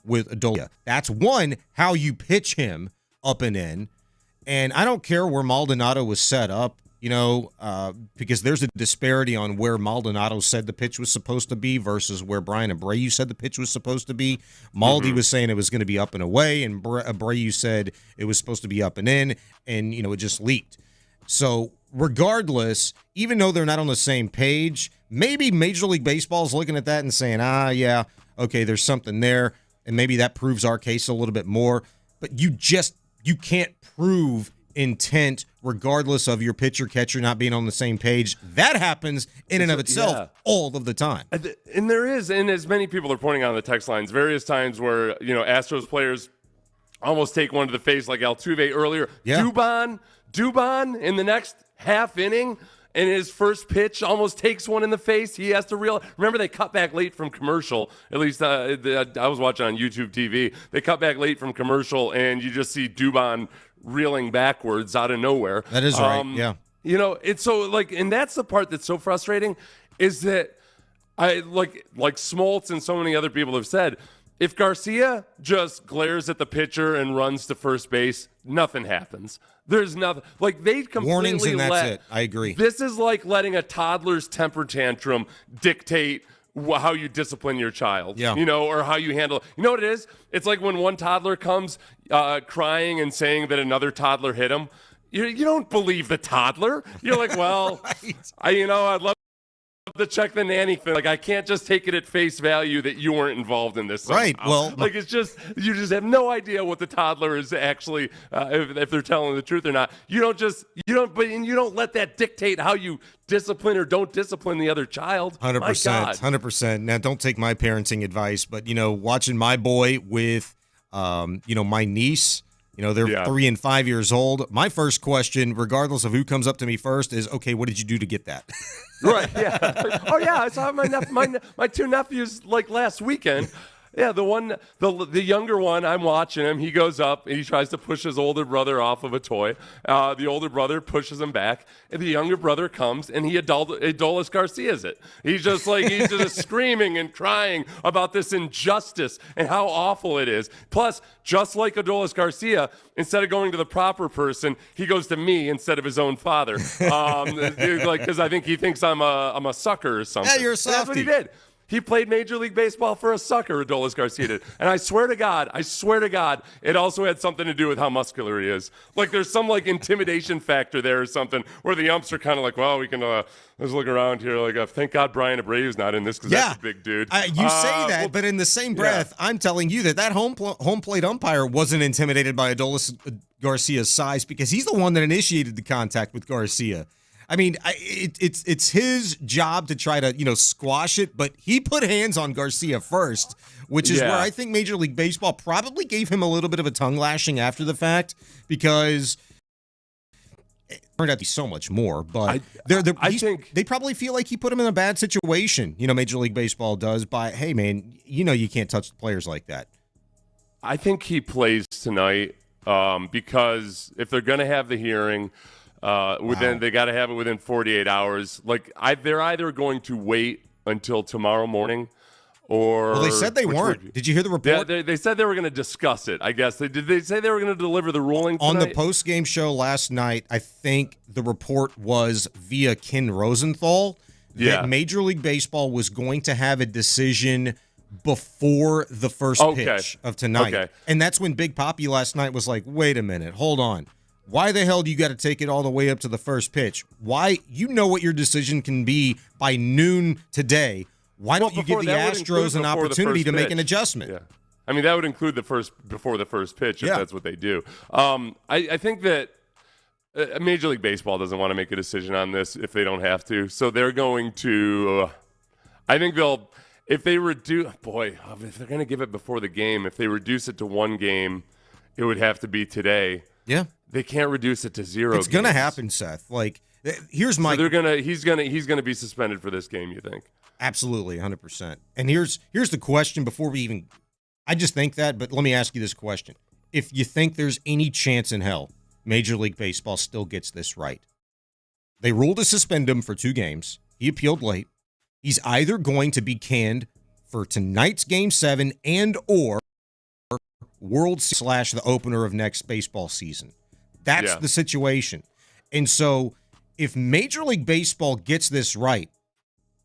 with Adolia. That's one, how you pitch him up and in, and I don't care where Maldonado was set up, because there's a disparity on where Maldonado said the pitch was supposed to be versus where Brian Abreu said the pitch was supposed to be. Maldi was saying it was going to be up and away, and Abreu said it was supposed to be up and in, and, it just leaked. So regardless, even though they're not on the same page, maybe Major League Baseball is looking at that and saying, yeah, okay, there's something there, and maybe that proves our case a little bit more. But you can't prove intent regardless of your pitcher-catcher not being on the same page. That happens in and of itself all of the time. And there is, and as many people are pointing out on the text lines, various times where, Astros players almost take one to the face like Altuve earlier. Yeah. Dubon in the next half inning and his first pitch almost takes one in the face. He has to remember they cut back late from commercial. At least I was watching on YouTube TV. They cut back late from commercial, and you just see Dubon reeling backwards out of nowhere. That is right. Yeah. It's so and that's the part that's so frustrating is that I like Smoltz and so many other people have said, if Garcia just glares at the pitcher and runs to first base, nothing happens. There's nothing. They completely warnings and that's it. I agree. This is like letting a toddler's temper tantrum dictate how you discipline your child, Yeah. or how you handle. You know what it is? It's like when one toddler comes crying and saying that another toddler hit him. You don't believe the toddler. You're like, well, Right. I'd love to check the nanny thing. Like, I can't just take it at face value that you weren't involved in this somehow. Right. Well, like, it's just, you just have no idea what the toddler is actually, if they're telling the truth or not. You don't let that dictate how you discipline or don't discipline the other child. 100%. My God. 100%. Now, don't take my parenting advice, but, watching my boy with, my niece, they're 3 and 5 years old. My first question, regardless of who comes up to me first, is, okay, what did you do to get that? Right, yeah. Oh, yeah, I saw my two nephews, like, last weekend. Yeah, the younger one, I'm watching him. He goes up and he tries to push his older brother off of a toy. The older brother pushes him back, and the younger brother comes and he Adolis Garcia's it. He's just screaming and crying about this injustice and how awful it is. Plus, just like Adolis Garcia, instead of going to the proper person, he goes to me instead of his own father. Because I think he thinks I'm a sucker or something. Yeah, you're a softie. That's what he did. He played Major League Baseball for a sucker, Adolis Garcia did. And I swear to God, it also had something to do with how muscular he is. Like, there's some, intimidation factor there or something where the umps are kind of like, well, we can, let's look around here. Like, thank God Brian Abreu's not in this because that's a big dude. You say that, but in the same breath, I'm telling you that home plate umpire wasn't intimidated by Adolis Garcia's size because he's the one that initiated the contact with Garcia. I mean, it's his job to try to, squash it, but he put hands on Garcia first, which is where I think Major League Baseball probably gave him a little bit of a tongue lashing after the fact because it turned out to be so much more. But I think they probably feel like he put him in a bad situation, Major League Baseball does by, hey, man, you can't touch the players like that. I think he plays tonight because if they're going to have the hearing – they got to have it within 48 hours. They're either going to wait until tomorrow morning, or well, they said they weren't. Did you hear the report? They said they were going to discuss it. I guess did they say they were going to deliver the ruling tonight? On the post-game show last night? I think the report was via Ken Rosenthal that Major League Baseball was going to have a decision before the first pitch of tonight, and that's when Big Papi last night was like, "Wait a minute, hold on." Why the hell do you got to take it all the way up to the first pitch? Why? You know what your decision can be by noon today. Why don't you give the Astros an opportunity to make an adjustment? Yeah. I mean, that would include before the first pitch if that's what they do. I think that Major League Baseball doesn't want to make a decision on this if they don't have to. So they're going to I think they'll – if they reduce – if they're going to give it before the game, if they reduce it to one game, it would have to be today. Yeah. They can't reduce it to 0. It's going to happen, Seth. Here's my. So he's gonna be suspended for this game. You think? Absolutely, 100%. And here's the question before we even. I just think that, but let me ask you this question: if you think there's any chance in hell Major League Baseball still gets this right, they ruled to suspend him for 2 games. He appealed late. He's either going to be canned for tonight's Game 7 and or World / the opener of next baseball season. That's the situation. And so if Major League Baseball gets this right,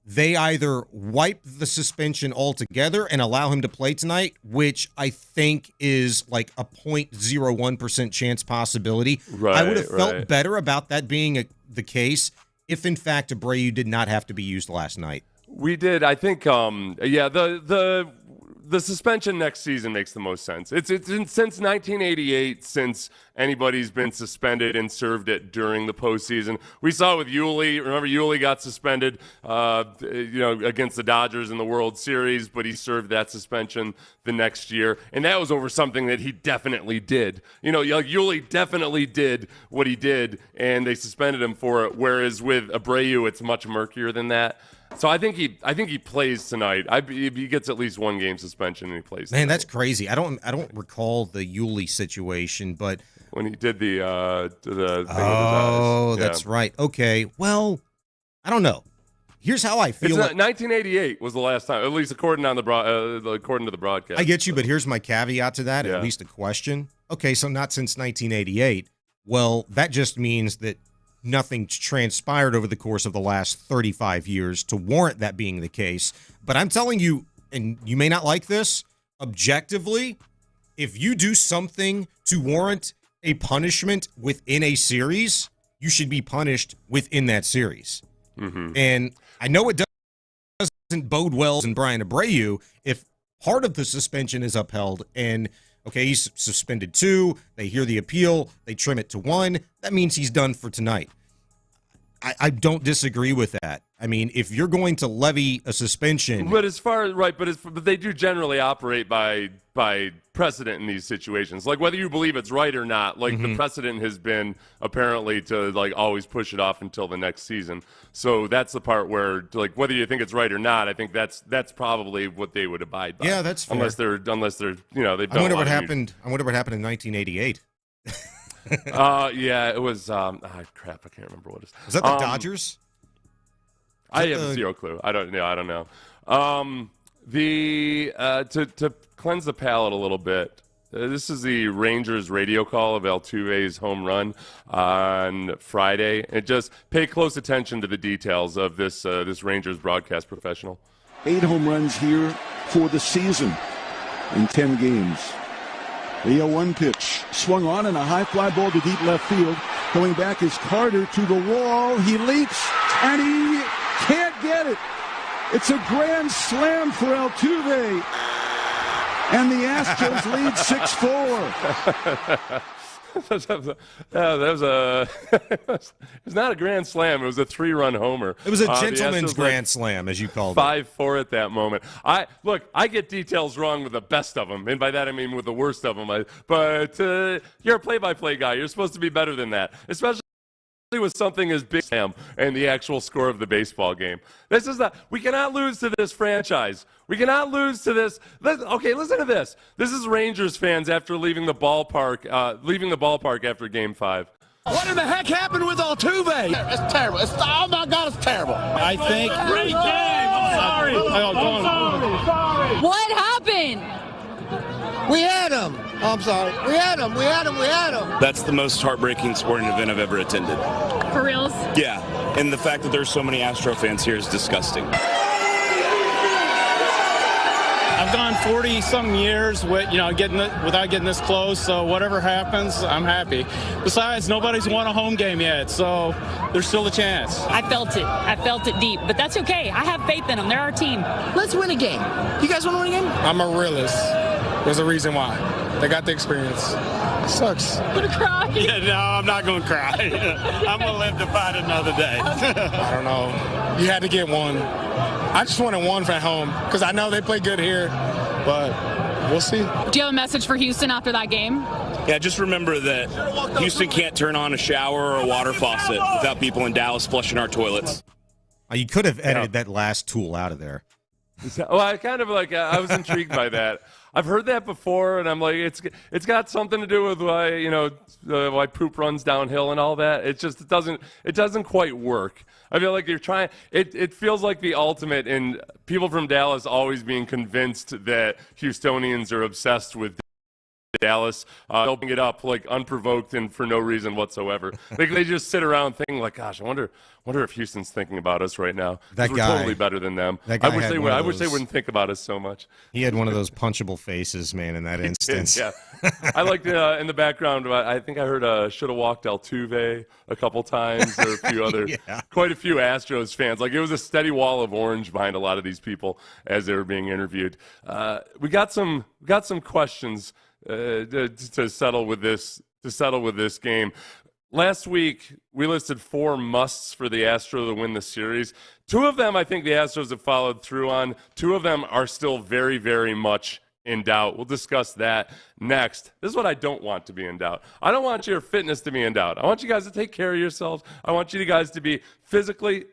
they either wipe the suspension altogether and allow him to play tonight, which I think is like a 0.01% chance possibility. Right, I would have felt better about that being the case if, in fact, Abreu did not have to be used last night. We did. I think, the suspension next season makes the most sense. It's since 1988 since anybody's been suspended and served it during the postseason. We saw it with Hughley. Remember, Hughley got suspended, against the Dodgers in the World Series, but he served that suspension the next year, and that was over something that he definitely did. Hughley definitely did what he did, and they suspended him for it. Whereas with Abreu, it's much murkier than that. So I think he plays tonight. He gets at least 1 game suspension and he plays tonight. Man, that's crazy. I don't recall the Hughley situation, but when he did the thing with his eyes. Oh, that's right. Okay. Well, I don't know. Here's how I feel. 1988 was the last time, at least according to the broadcast. I get you, but here's my caveat to that, at least a question. Okay, so not since 1988. Well, that just means that nothing transpired over the course of the last 35 years to warrant that being the case. But I'm telling you, and you may not like this, objectively, if you do something to warrant a punishment within a series, you should be punished within that series. Mm-hmm. And I know it doesn't bode well in Brian Abreu if part of the suspension is upheld and, okay, he's suspended 2, they hear the appeal, they trim it to 1, that means he's done for tonight. I don't disagree with that. I mean, if you're going to levy a suspension, but they do generally operate by precedent in these situations. Like whether you believe it's right or not, like the precedent has been apparently to like always push it off until the next season. So that's the part where like whether you think it's right or not, I think that's probably what they would abide by. Yeah, that's fair. Unless they're they've done I wonder what happened in 1988. Yeah, it was crap, I can't remember what it is. Was that the Dodgers? I have zero clue. I don't know. To cleanse the palate a little bit, this is the Rangers radio call of Altuve's home run on Friday. And just pay close attention to the details of this Rangers broadcast professional. 8 home runs here for the season in 10 games. The 0-1 pitch swung on and a high fly ball to deep left field. Going back is Carter to the wall. He leaps and he can't get it. It's a grand slam for Altuve. And the Astros lead 6-4. It's not a grand slam. It was a 3-run homer. It was a gentleman's grand slam, as you called it. 5-4 at that moment. I get details wrong with the best of them, and by that I mean with the worst of them. But you're a play-by-play guy. You're supposed to be better than that, especially with something as big as and the actual score of the baseball game. We cannot lose to this franchise. We cannot lose to this. Okay, listen to this. This is Rangers fans after leaving the ballpark after Game 5. What in the heck happened with Altuve? It's terrible. Oh my God, it's terrible. I think. Great game. I'm sorry. Sorry. What happened? We had him. Oh, I'm sorry. We had him. That's the most heartbreaking sporting event I've ever attended. For reals? Yeah, and the fact that there's so many Astro fans here is disgusting. I've gone 40-something years without getting this close, so whatever happens, I'm happy. Besides, nobody's won a home game yet, so there's still a chance. I felt it deep, but that's okay. I have faith in them. They're our team. Let's win a game. You guys want to win a game? I'm a realist. There's a reason why. They got the experience. It sucks. Gonna cry? Yeah, no, I'm not gonna cry. I'm gonna live to fight another day. I don't know. You had to get one. I just wanted one for home because I know they play good here, but we'll see. Do you have a message for Houston after that game? Yeah, just remember that Houston can't turn on a shower or a water faucet without people in Dallas flushing our toilets. You could have edited that last tool out of there. Well, I was intrigued by that. I've heard that before, and I'm like, it's got something to do with why poop runs downhill and all that. It doesn't quite work. I feel like you're trying. It feels like the ultimate in people from Dallas always being convinced that Houstonians are obsessed with Dallas, opening it up like unprovoked and for no reason whatsoever. They just sit around thinking like, "Gosh, I wonder if Houston's thinking about us right now. We're totally better than them. I wish they would. I wish they wouldn't think about us so much." He had one of those punchable faces, man, in that instance. Yeah, I liked in the background. I think I heard "Should Have Walked Altuve" a couple times, or a few other, quite a few Astros fans. Like it was a steady wall of orange behind a lot of these people as they were being interviewed. We got some questions. To settle with this game. Last week, we listed 4 musts for the Astros to win the series. 2 of them I think the Astros have followed through on. 2 of them are still very, very much in doubt. We'll discuss that next. This is what I don't want to be in doubt. I don't want your fitness to be in doubt. I want you guys to take care of yourselves. I want you guys to be physically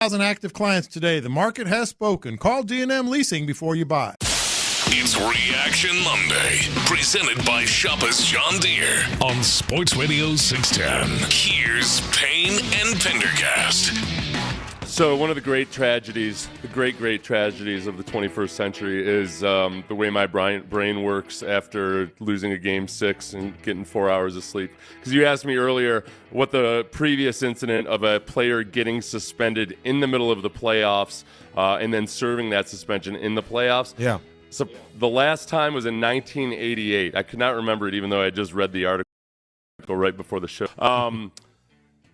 1,000 active clients today. The market has spoken. Call D&M Leasing before you buy. It's Reaction Monday, presented by Shoppers John Deere on Sports Radio 610. Here's Payne and Pendergast. So one of the great tragedies, the great tragedies of the 21st century is the way my brain works after losing a Game 6 and getting 4 hours of sleep. Because you asked me earlier what the previous incident of a player getting suspended in the middle of the playoffs and then serving that suspension in the playoffs. Yeah. So the last time was in 1988. I could not remember it, even though I just read the article right before the show.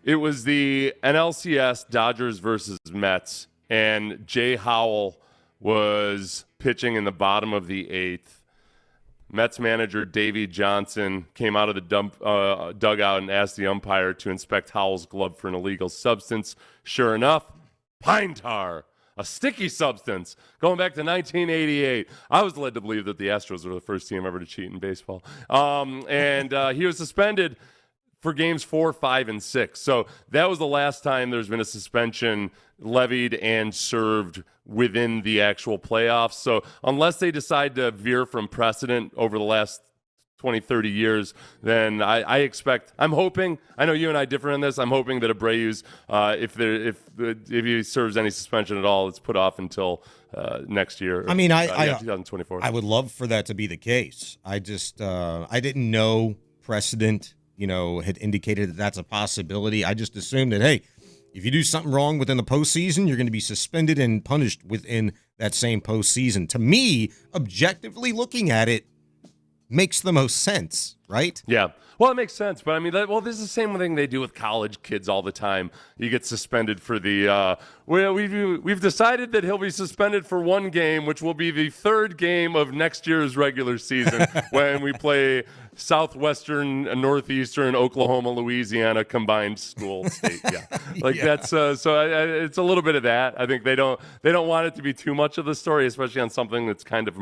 It was the NLCS Dodgers versus Mets, and Jay Howell was pitching in the bottom of the eighth. Mets manager Davey Johnson came out of the dugout and asked the umpire to inspect Howell's glove for an illegal substance. Sure enough, pine tar, a sticky substance. Going back to 1988, I was led to believe that the Astros were the first team ever to cheat in baseball. And he was suspended for games 4, 5, and 6. So that was the last time there's been a suspension levied and served within the actual playoffs. So unless they decide to veer from precedent over the last 20, 30 years, then I'm hoping, I know you and I differ on this, I'm hoping that Abreu's, if he serves any suspension at all, it's put off until next year. 2024. I would love for that to be the case. I just, I didn't know precedent had indicated that that's a possibility. I just assumed that, hey, if you do something wrong within the postseason, you're going to be suspended and punished within that same postseason. To me, objectively looking at it, makes the most sense, right? Yeah. Well, it makes sense, but I mean, this is the same thing they do with college kids all the time. You get suspended for the. We've decided that he'll be suspended for one game, which will be the third game of next year's regular season when we play Southwestern, Northeastern, Oklahoma, Louisiana combined school state. Yeah, that's it's a little bit of that. I think they don't want it to be too much of the story, especially on something that's kind of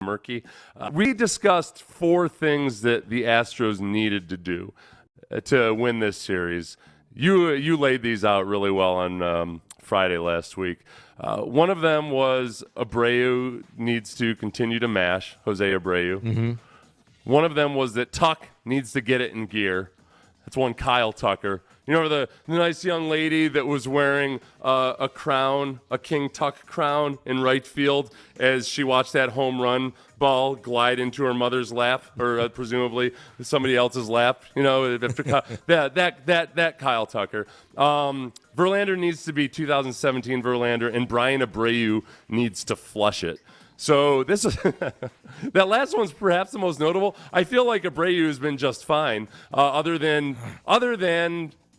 murky. We discussed 4 things that the Astros needed to do to win this series. You laid these out really well on Friday last week. One of them was Abreu needs to continue to mash, Jose Abreu. Mm-hmm. One of them was that Tuck needs to get it in gear. That's one Kyle Tucker. You know, the nice young lady that was wearing a crown, a King Tuck crown in right field as she watched that home run ball glide into her mother's lap, or presumably somebody else's lap. You know, that Kyle Tucker. Verlander needs to be 2017 Verlander, and Brian Abreu needs to flush it. So this is that last one's perhaps the most notable. I feel like Abreu has been just fine, other than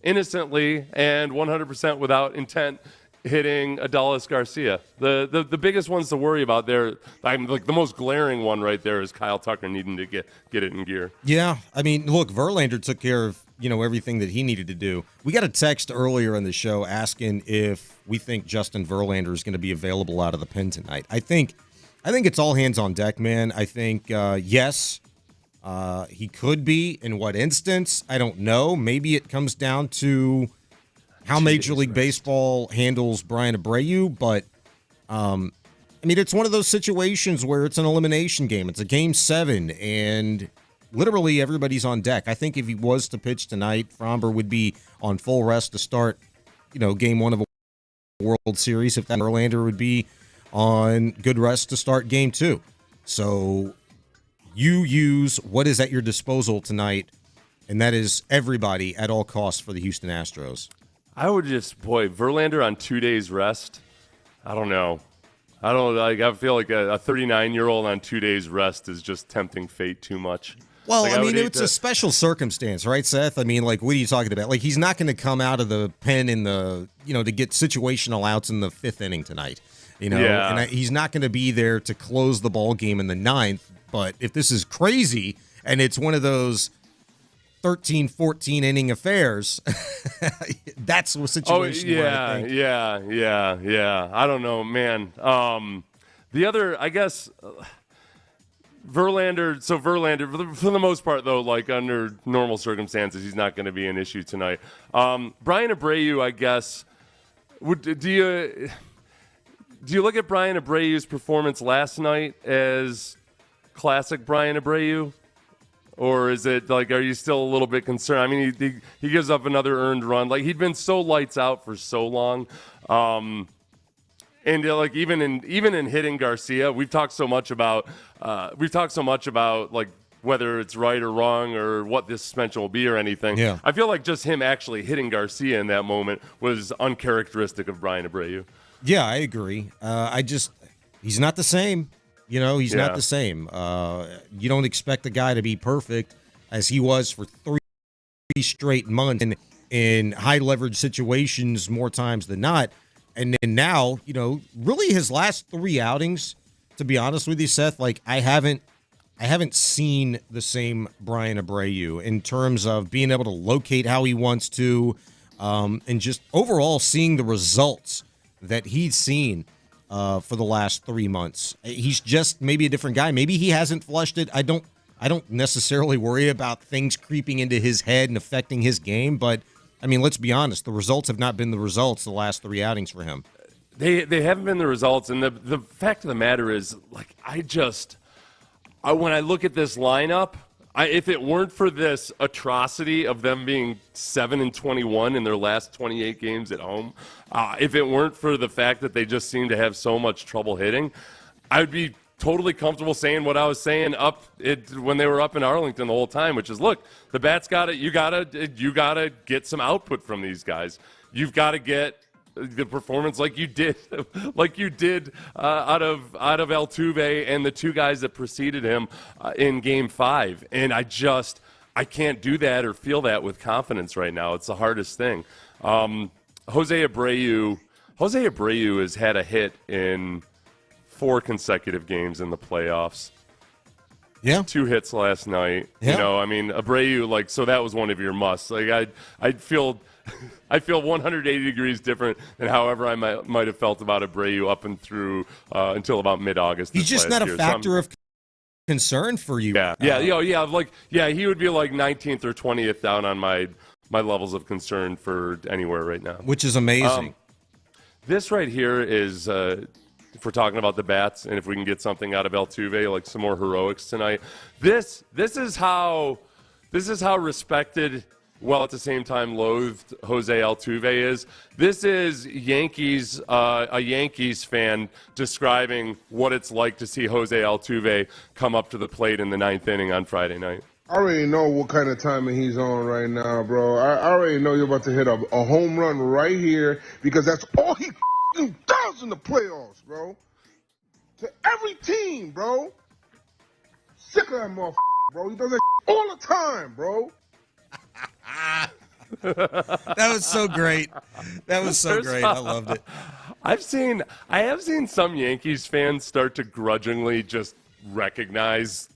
innocently and 100% without intent hitting Adolis Garcia. The biggest ones to worry about there, the most glaring one right there is Kyle Tucker needing to get it in gear. Yeah, I mean, look, Verlander took care of everything that he needed to do. We got a text earlier in the show asking if we think Justin Verlander is going to be available out of the pen tonight. I think it's all hands on deck, man. I think yes. He could be. In what instance? I don't know. Maybe it comes down to how Major League Baseball handles Brian Abreu, but I mean, it's one of those situations where it's an elimination game. It's a Game 7, and literally everybody's on deck. I think if he was to pitch tonight, Fromber would be on full rest to start, Game 1 of a World Series. If that Verlander would be on good rest to start Game 2. So you use what is at your disposal tonight, and that is everybody at all costs for the Houston Astros. I would Verlander on 2 days rest. I don't know. I feel like a 39-year-old on 2 days rest is just tempting fate too much. Well, I mean, it's a special circumstance, right, Seth? I mean, what are you talking about? He's not going to come out of the pen in the, to get situational outs in the 5th inning tonight. Yeah. And he's not going to be there to close the ball game in the 9th. But if this is crazy and it's one of those 13, 14 inning affairs, that's a situation where I think. Yeah. I don't know, man. The other, I guess, Verlander, for the most part, though, under normal circumstances, he's not going to be an issue tonight. Brian Abreu, I guess, Do you look at Brian Abreu's performance last night as classic Brian Abreu? Or is it like, are you still a little bit concerned? I mean, he gives up another earned run. Like, he'd been so lights out for so long. And like even in hitting Garcia, we've talked so much about like whether it's right or wrong or what this suspension will be or anything. Yeah. I feel like just him actually hitting Garcia in that moment was uncharacteristic of Brian Abreu. Yeah, I agree. He's not the same. He's not the same. You don't expect a guy to be perfect as he was for 3 straight months in high leverage situations more times than not. And then now, really his last 3 outings, to be honest with you, Seth, like I haven't seen the same Brian Abreu in terms of being able to locate how he wants to, and just overall seeing the results that he's seen for the last 3 months. He's just maybe a different guy. Maybe he hasn't flushed it. I don't necessarily worry about things creeping into his head and affecting his game, but I mean, let's be honest. The results have not been the results the last 3 outings for him. They haven't been the results, and the fact of the matter is, like, when I look at this lineup, if it weren't for this atrocity of them being 7-21 in their last 28 games at home, if it weren't for the fact that they just seem to have so much trouble hitting, I would be totally comfortable saying what I was saying when they were up in Arlington the whole time, which is, look, the bats got it. You gotta get some output from these guys. You've got to get the performance like you did out of Altuve and the 2 guys that preceded him in Game 5. And I can't do that or feel that with confidence right now. It's the hardest thing. Jose Abreu has had a hit in 4 consecutive games in the playoffs. Yeah. 2 hits last night. Yeah. Abreu, so that was one of your musts. I feel 180 degrees different than however I might have felt about Abreu up and through until about mid-August. He's just not a factor of concern for you. Yeah. He would be like 19th or 20th down on my levels of concern for anywhere right now. Which is amazing. This right here is if we're talking about the bats, and if we can get something out of Altuve, like some more heroics tonight. This is how respected, while at the same time loathed, Jose Altuve is. This is a Yankees fan describing what it's like to see Jose Altuve come up to the plate in the 9th inning on Friday night. I already know what kind of timing he's on right now, bro. I already know you're about to hit a home run right here because that's all he does in the playoffs, bro. To every team, bro. Sick of that motherfucker, bro. He does that all the time, bro. That was so great. That was so great. I loved it. I have seen some Yankees fans start to grudgingly just recognize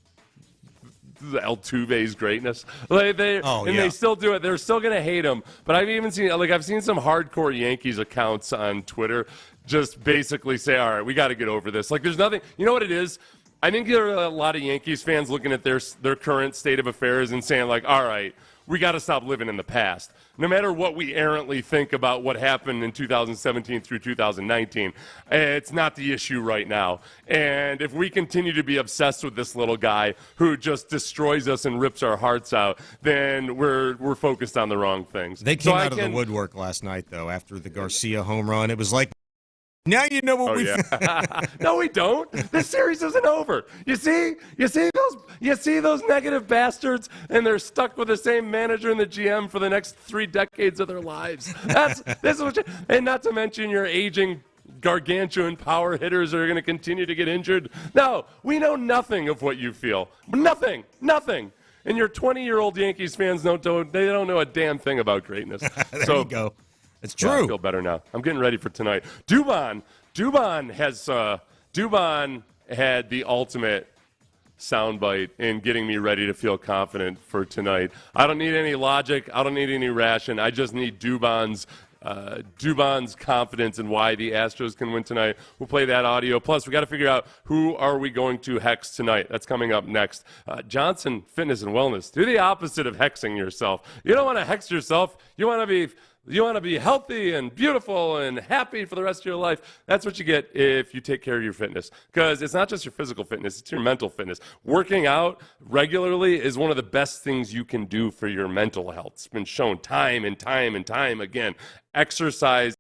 Altuve's greatness. They still do it. They're still going to hate him. But I've seen some hardcore Yankees accounts on Twitter just basically say, all right, we got to get over this. Like, there's nothing. You know what it is? I think there are a lot of Yankees fans looking at their current state of affairs and saying, like, all right, we got to stop living in the past. No matter what we errantly think about what happened in 2017 through 2019, it's not the issue right now. And if we continue to be obsessed with this little guy who just destroys us and rips our hearts out, then we're focused on the wrong things. They came out of the woodwork last night, though, after the Garcia home run. It was like, now you know what No, we don't. This series isn't over. You see those negative bastards, and they're stuck with the same manager and the GM for the next 3 decades of their lives. And not to mention your aging gargantuan power hitters are going to continue to get injured. No, we know nothing of what you feel. Nothing. And your 20-year-old Yankees fans don't know a damn thing about greatness. There you go. It's true. Yeah, I feel better now. I'm getting ready for tonight. Dubon had the ultimate soundbite in getting me ready to feel confident for tonight. I don't need any logic. I don't need any ration. I just need Dubon's confidence in why the Astros can win tonight. We'll play that audio. Plus, we got to figure out who are we going to hex tonight. That's coming up next. Johnson Fitness and Wellness. Do the opposite of hexing yourself. You don't want to hex yourself. You want to be You want to be healthy and beautiful and happy for the rest of your life. That's what you get if you take care of your fitness. Because it's not just your physical fitness, it's your mental fitness. Working out regularly is one of the best things you can do for your mental health. It's been shown time and time and time again. Exercise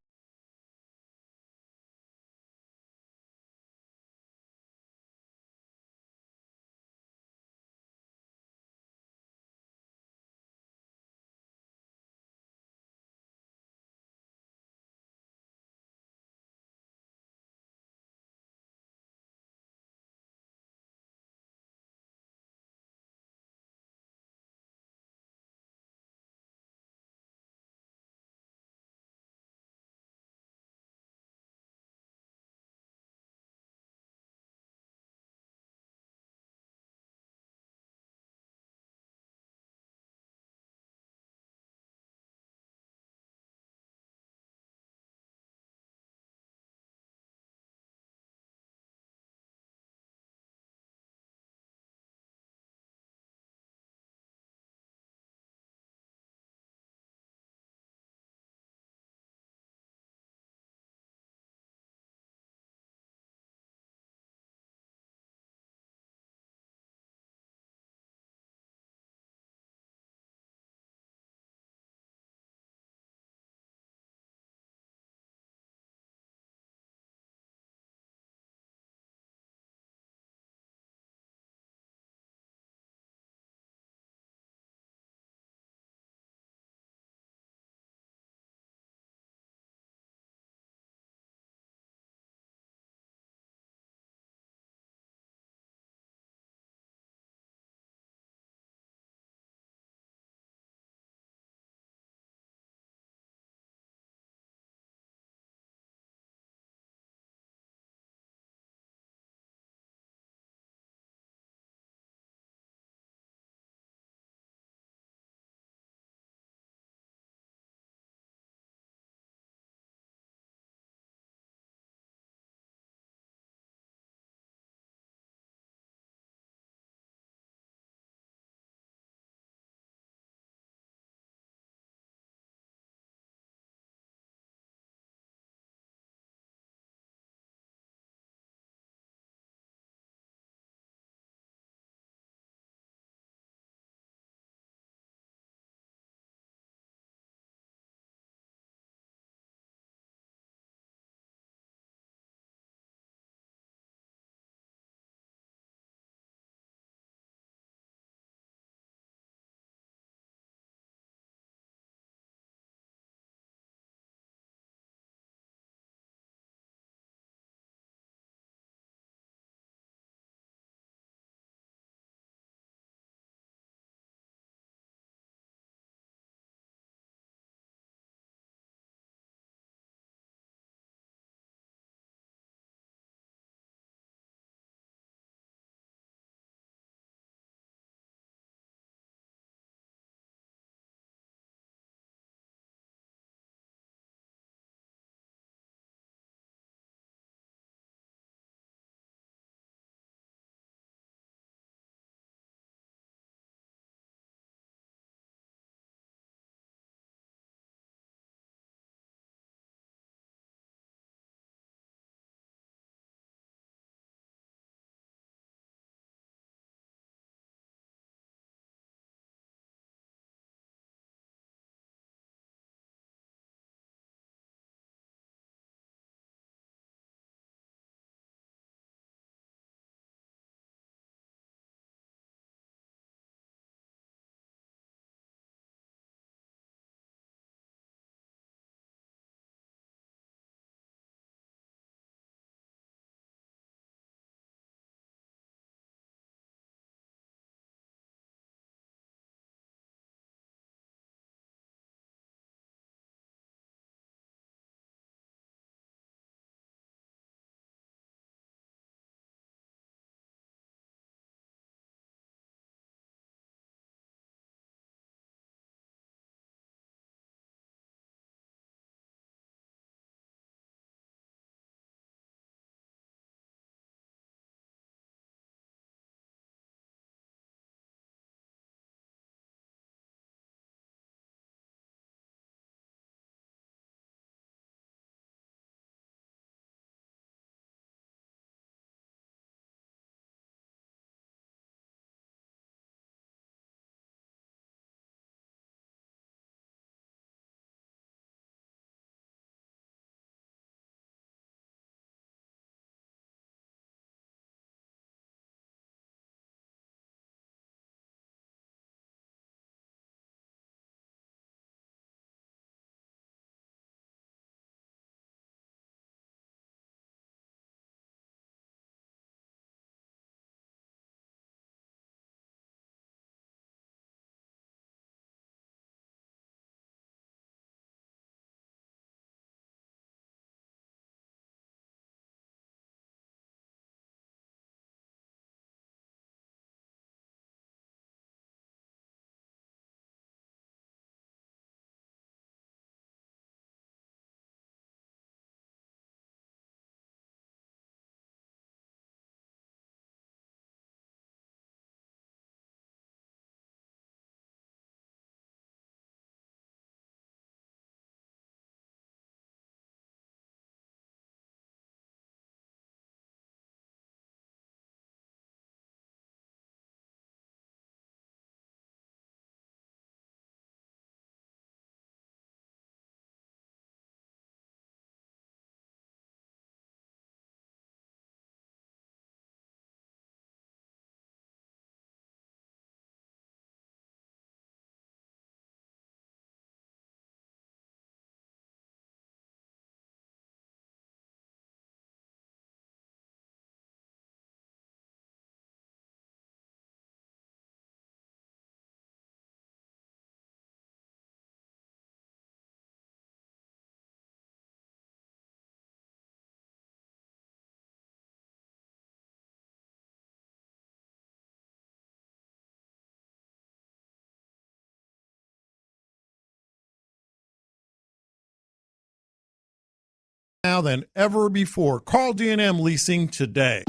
now than ever before. Call D&M Leasing today.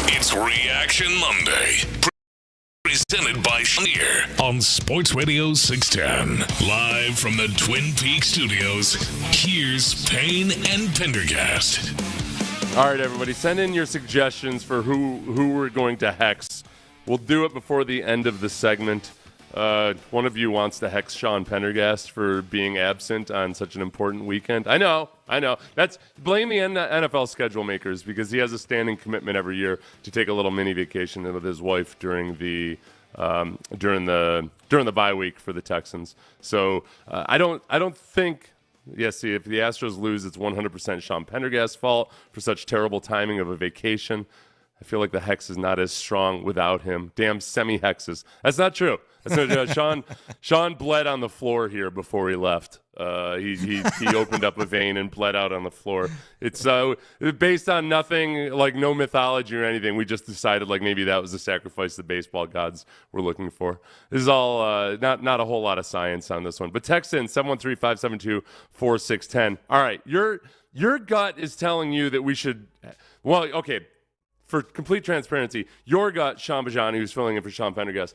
It's Reaction Monday. Presented by Schneer on Sports Radio 610. Live from the Twin Peaks studios, here's Payne and Pendergast. All right, everybody, send in your suggestions for who we're going to hex. We'll do it before the end of the segment. One of you wants to hex Sean Pendergast for being absent on such an important weekend. I know. Blame the NFL schedule makers, because he has a standing commitment every year to take a little mini vacation with his wife during the bye week for the Texans. So I don't think. Yes, see, if the Astros lose, it's 100% Sean Pendergast's fault for such terrible timing of a vacation. I feel like the hex is not as strong without him. Damn semi-hexes. That's not true. Sean bled on the floor here before he left. He opened up a vein and bled out on the floor. It's based on nothing, like no mythology or anything. We just decided like maybe that was the sacrifice the baseball gods were looking for. This is all not a whole lot of science on this one. But text in 713-572-4610. All right, your gut is telling you that we should. Well, okay. For complete transparency, your gut, Sean Bajani, who's filling in for Sean Pendergast,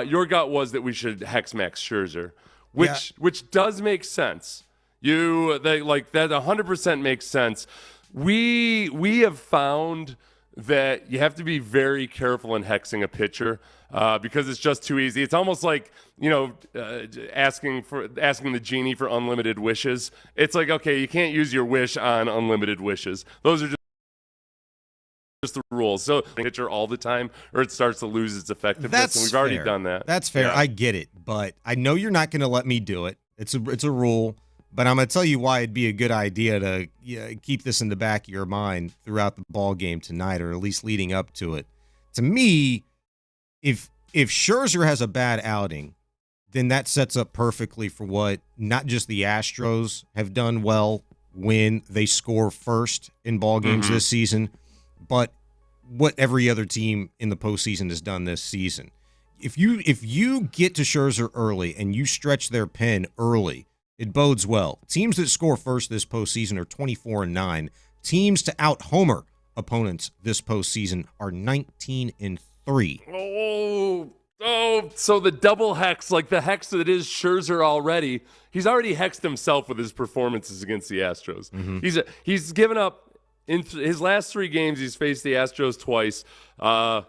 your gut was that we should hex Max Scherzer, which does make sense. That 100% makes sense. We have found that you have to be very careful in hexing a pitcher because it's just too easy. It's almost like asking the genie for unlimited wishes. It's like, okay, you can't use your wish on unlimited wishes. Those are just the rules. So pitcher all the time, or it starts to lose its effectiveness. And we've already done that. That's fair. Yeah. I get it, but I know you're not going to let me do it. It's a rule, but I'm going to tell you why it'd be a good idea to keep this in the back of your mind throughout the ball game tonight, or at least leading up to it. To me, if Scherzer has a bad outing, then that sets up perfectly for what not just the Astros have done well when they score first in ball games this season, but what every other team in the postseason has done this season. If you get to Scherzer early and you stretch their pen early, it bodes well. Teams that score first this postseason are 24-9. Teams to out-homer opponents this postseason are 19-3. Oh, so the double hex, like the hex that is Scherzer already, he's already hexed himself with his performances against the Astros. He's given up. In his last 3 games, he's faced the Astros twice. The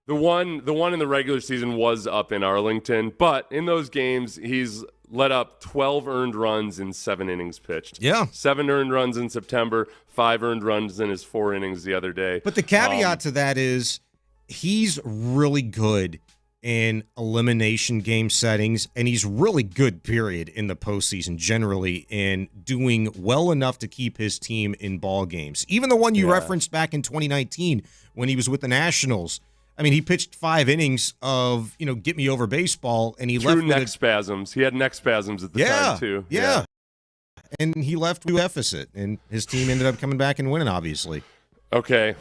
one in the regular season was up in Arlington, but in those games, he's let up 12 earned runs in 7 innings pitched. Yeah. 7 earned runs in September, 5 earned runs in his 4 innings the other day. But the caveat to that is he's really good in elimination game settings, and he's really good, period, in the postseason generally, in doing well enough to keep his team in ball games. Even the one you referenced back in 2019 when he was with the Nationals. I mean, he pitched 5 innings of, get me over baseball, and he left with neck spasms. He had neck spasms at the time, too. Yeah. And he left with deficit, and his team ended up coming back and winning, obviously. Okay.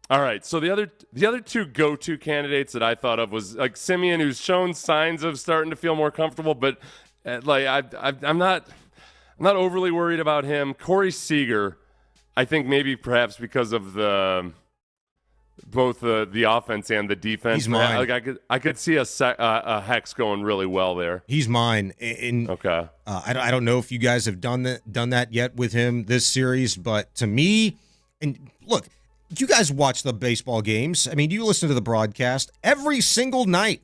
All right, so the other 2 go-to candidates that I thought of was like Simeon, who's shown signs of starting to feel more comfortable, but I'm not overly worried about him. Corey Seager, I think maybe perhaps because of both the offense and the defense. He's mine. Like I could see a hex going really well there. He's mine. Okay. I don't know if you guys have done that yet with him this series, but to me, and look. You guys watch the baseball games. I mean, you listen to the broadcast every single night.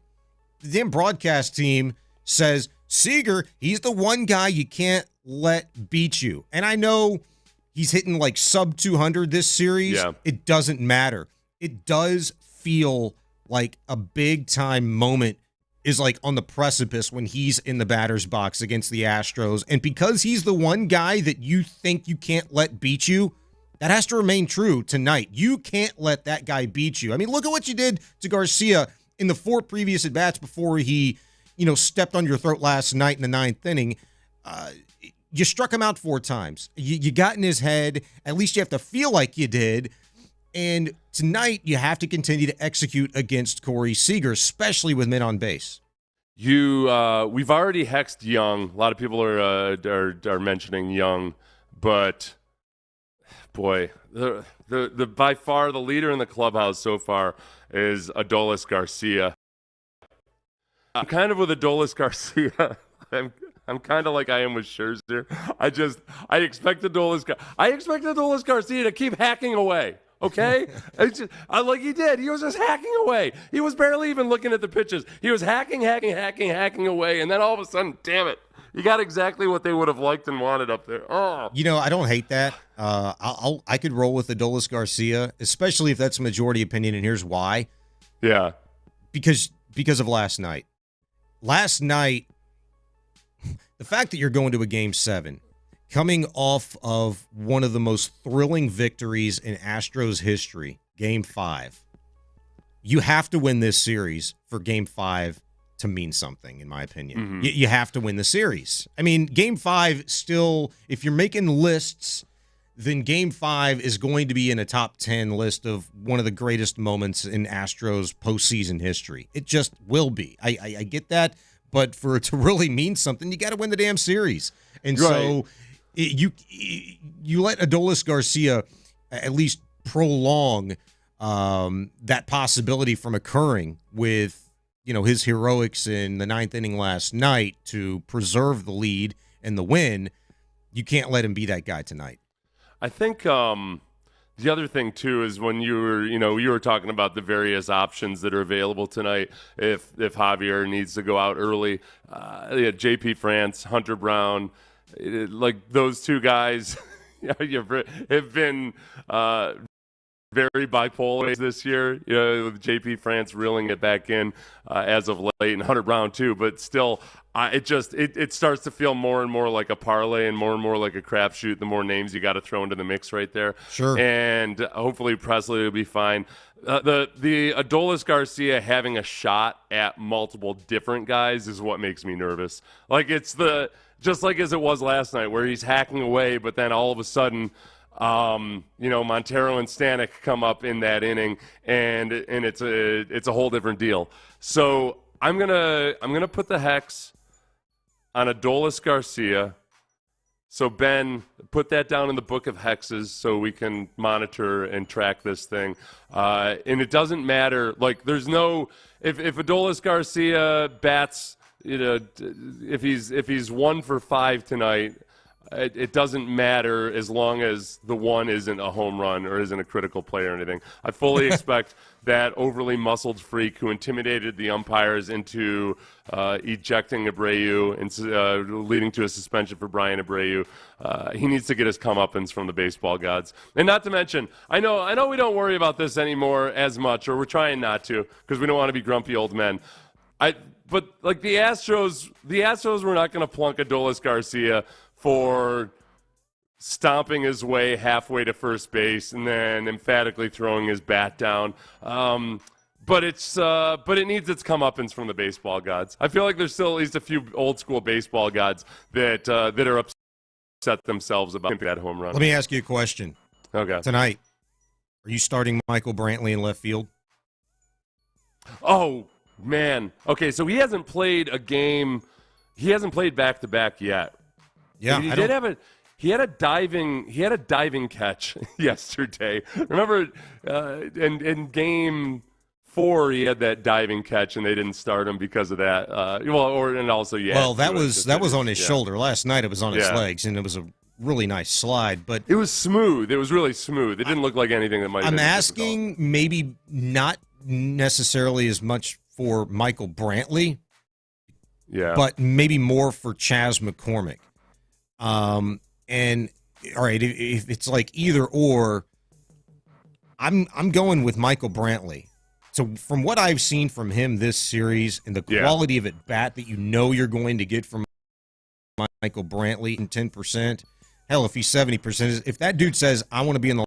The damn broadcast team says, Seager, he's the one guy you can't let beat you. And I know he's hitting like sub 200 this series. Yeah. It doesn't matter. It does feel like a big time moment is like on the precipice when he's in the batter's box against the Astros. And because he's the one guy that you think you can't let beat you, that has to remain true tonight. You can't let that guy beat you. I mean, look at what you did to Garcia in the 4 previous at-bats before he, stepped on your throat last night in the 9th inning. You struck him out 4 times. You got in his head. At least you have to feel like you did. And tonight, you have to continue to execute against Corey Seager, especially with men on base. We've already hexed Young. A lot of people are mentioning Young. But boy, the by far the leader in the clubhouse so far is Adolis Garcia. I'm kind of with Adolis Garcia. I'm kind of like I am with Scherzer. I expect Adolis Garcia to keep hacking away. Okay? Like he did. He was just hacking away. He was barely even looking at the pitches. He was hacking away, and then all of a sudden, damn it, you got exactly what they would have liked and wanted up there. Oh. I don't hate that. I could roll with Adolis Garcia, especially if that's a majority opinion, and here's why. Yeah. Because of last night. Last night, the fact that you're going to a Game 7, coming off of one of the most thrilling victories in Astros history, Game 5, you have to win this series for Game 5 to mean something, in my opinion. Mm-hmm. You have to win the series. I mean, Game 5 still, if you're making lists, then Game 5 is going to be in a top 10 list of one of the greatest moments in Astros postseason history. It just will be. I get that, but for it to really mean something, you got to win the damn series. And right. So you let Adolis Garcia at least prolong that possibility from occurring with his heroics in the ninth inning last night to preserve the lead and the win. You can't let him be that guy tonight. I think the other thing too is when you were talking about the various options that are available tonight. If Javier needs to go out early, JP France, Hunter Brown, like those two guys have been very bipolar this year, with JP France reeling it back in as of late, and Hunter Brown too. But still, it starts to feel more and more like a parlay and more like a crapshoot. The more names you got to throw into the mix right there. Sure. And hopefully Presley will be fine. The Adolis Garcia having a shot at multiple different guys is what makes me nervous. Like just like as it was last night, where he's hacking away, but then all of a sudden, Montero and Stanek come up in that inning, and it's a whole different deal. So I'm gonna put the hex on Adolis Garcia. So Ben, put that down in the book of hexes so we can monitor and track this thing. And it doesn't matter. Like there's no if Adolis Garcia bats, if he's 1 for 5 tonight. It doesn't matter as long as the one isn't a home run or isn't a critical play or anything. I fully expect that overly muscled freak who intimidated the umpires into ejecting Abreu and leading to a suspension for Brian Abreu. He needs to get his comeuppance from the baseball gods. And not to mention, I know we don't worry about this anymore as much, or we're trying not to because we don't want to be grumpy old men. But like the Astros were not going to plunk Adolis Garcia for stomping his way halfway to first base and then emphatically throwing his bat down. But it needs its comeuppance from the baseball gods. I feel like there's still at least a few old school baseball gods that are upset themselves about that home run. Let me ask you a question. Okay. Tonight, are you starting Michael Brantley in left field? Oh, man. Okay, so he hasn't played a game. He hasn't played back-to-back yet. Yeah, he had a diving catch yesterday. Remember, in game 4 he had that diving catch and they didn't start him because of that. That was on his shoulder. Last night it was on his legs, and it was a really nice slide. But it was smooth. It was really smooth. It didn't look like anything that might. I'm asking maybe not necessarily as much for Michael Brantley, but maybe more for Chas McCormick. And all right, if it's like either or, I'm going with Michael Brantley. So from what I've seen from him this series and the quality of at bat that you're going to get from Michael Brantley in 10%, hell, if he's 70%, if that dude says I want to be in the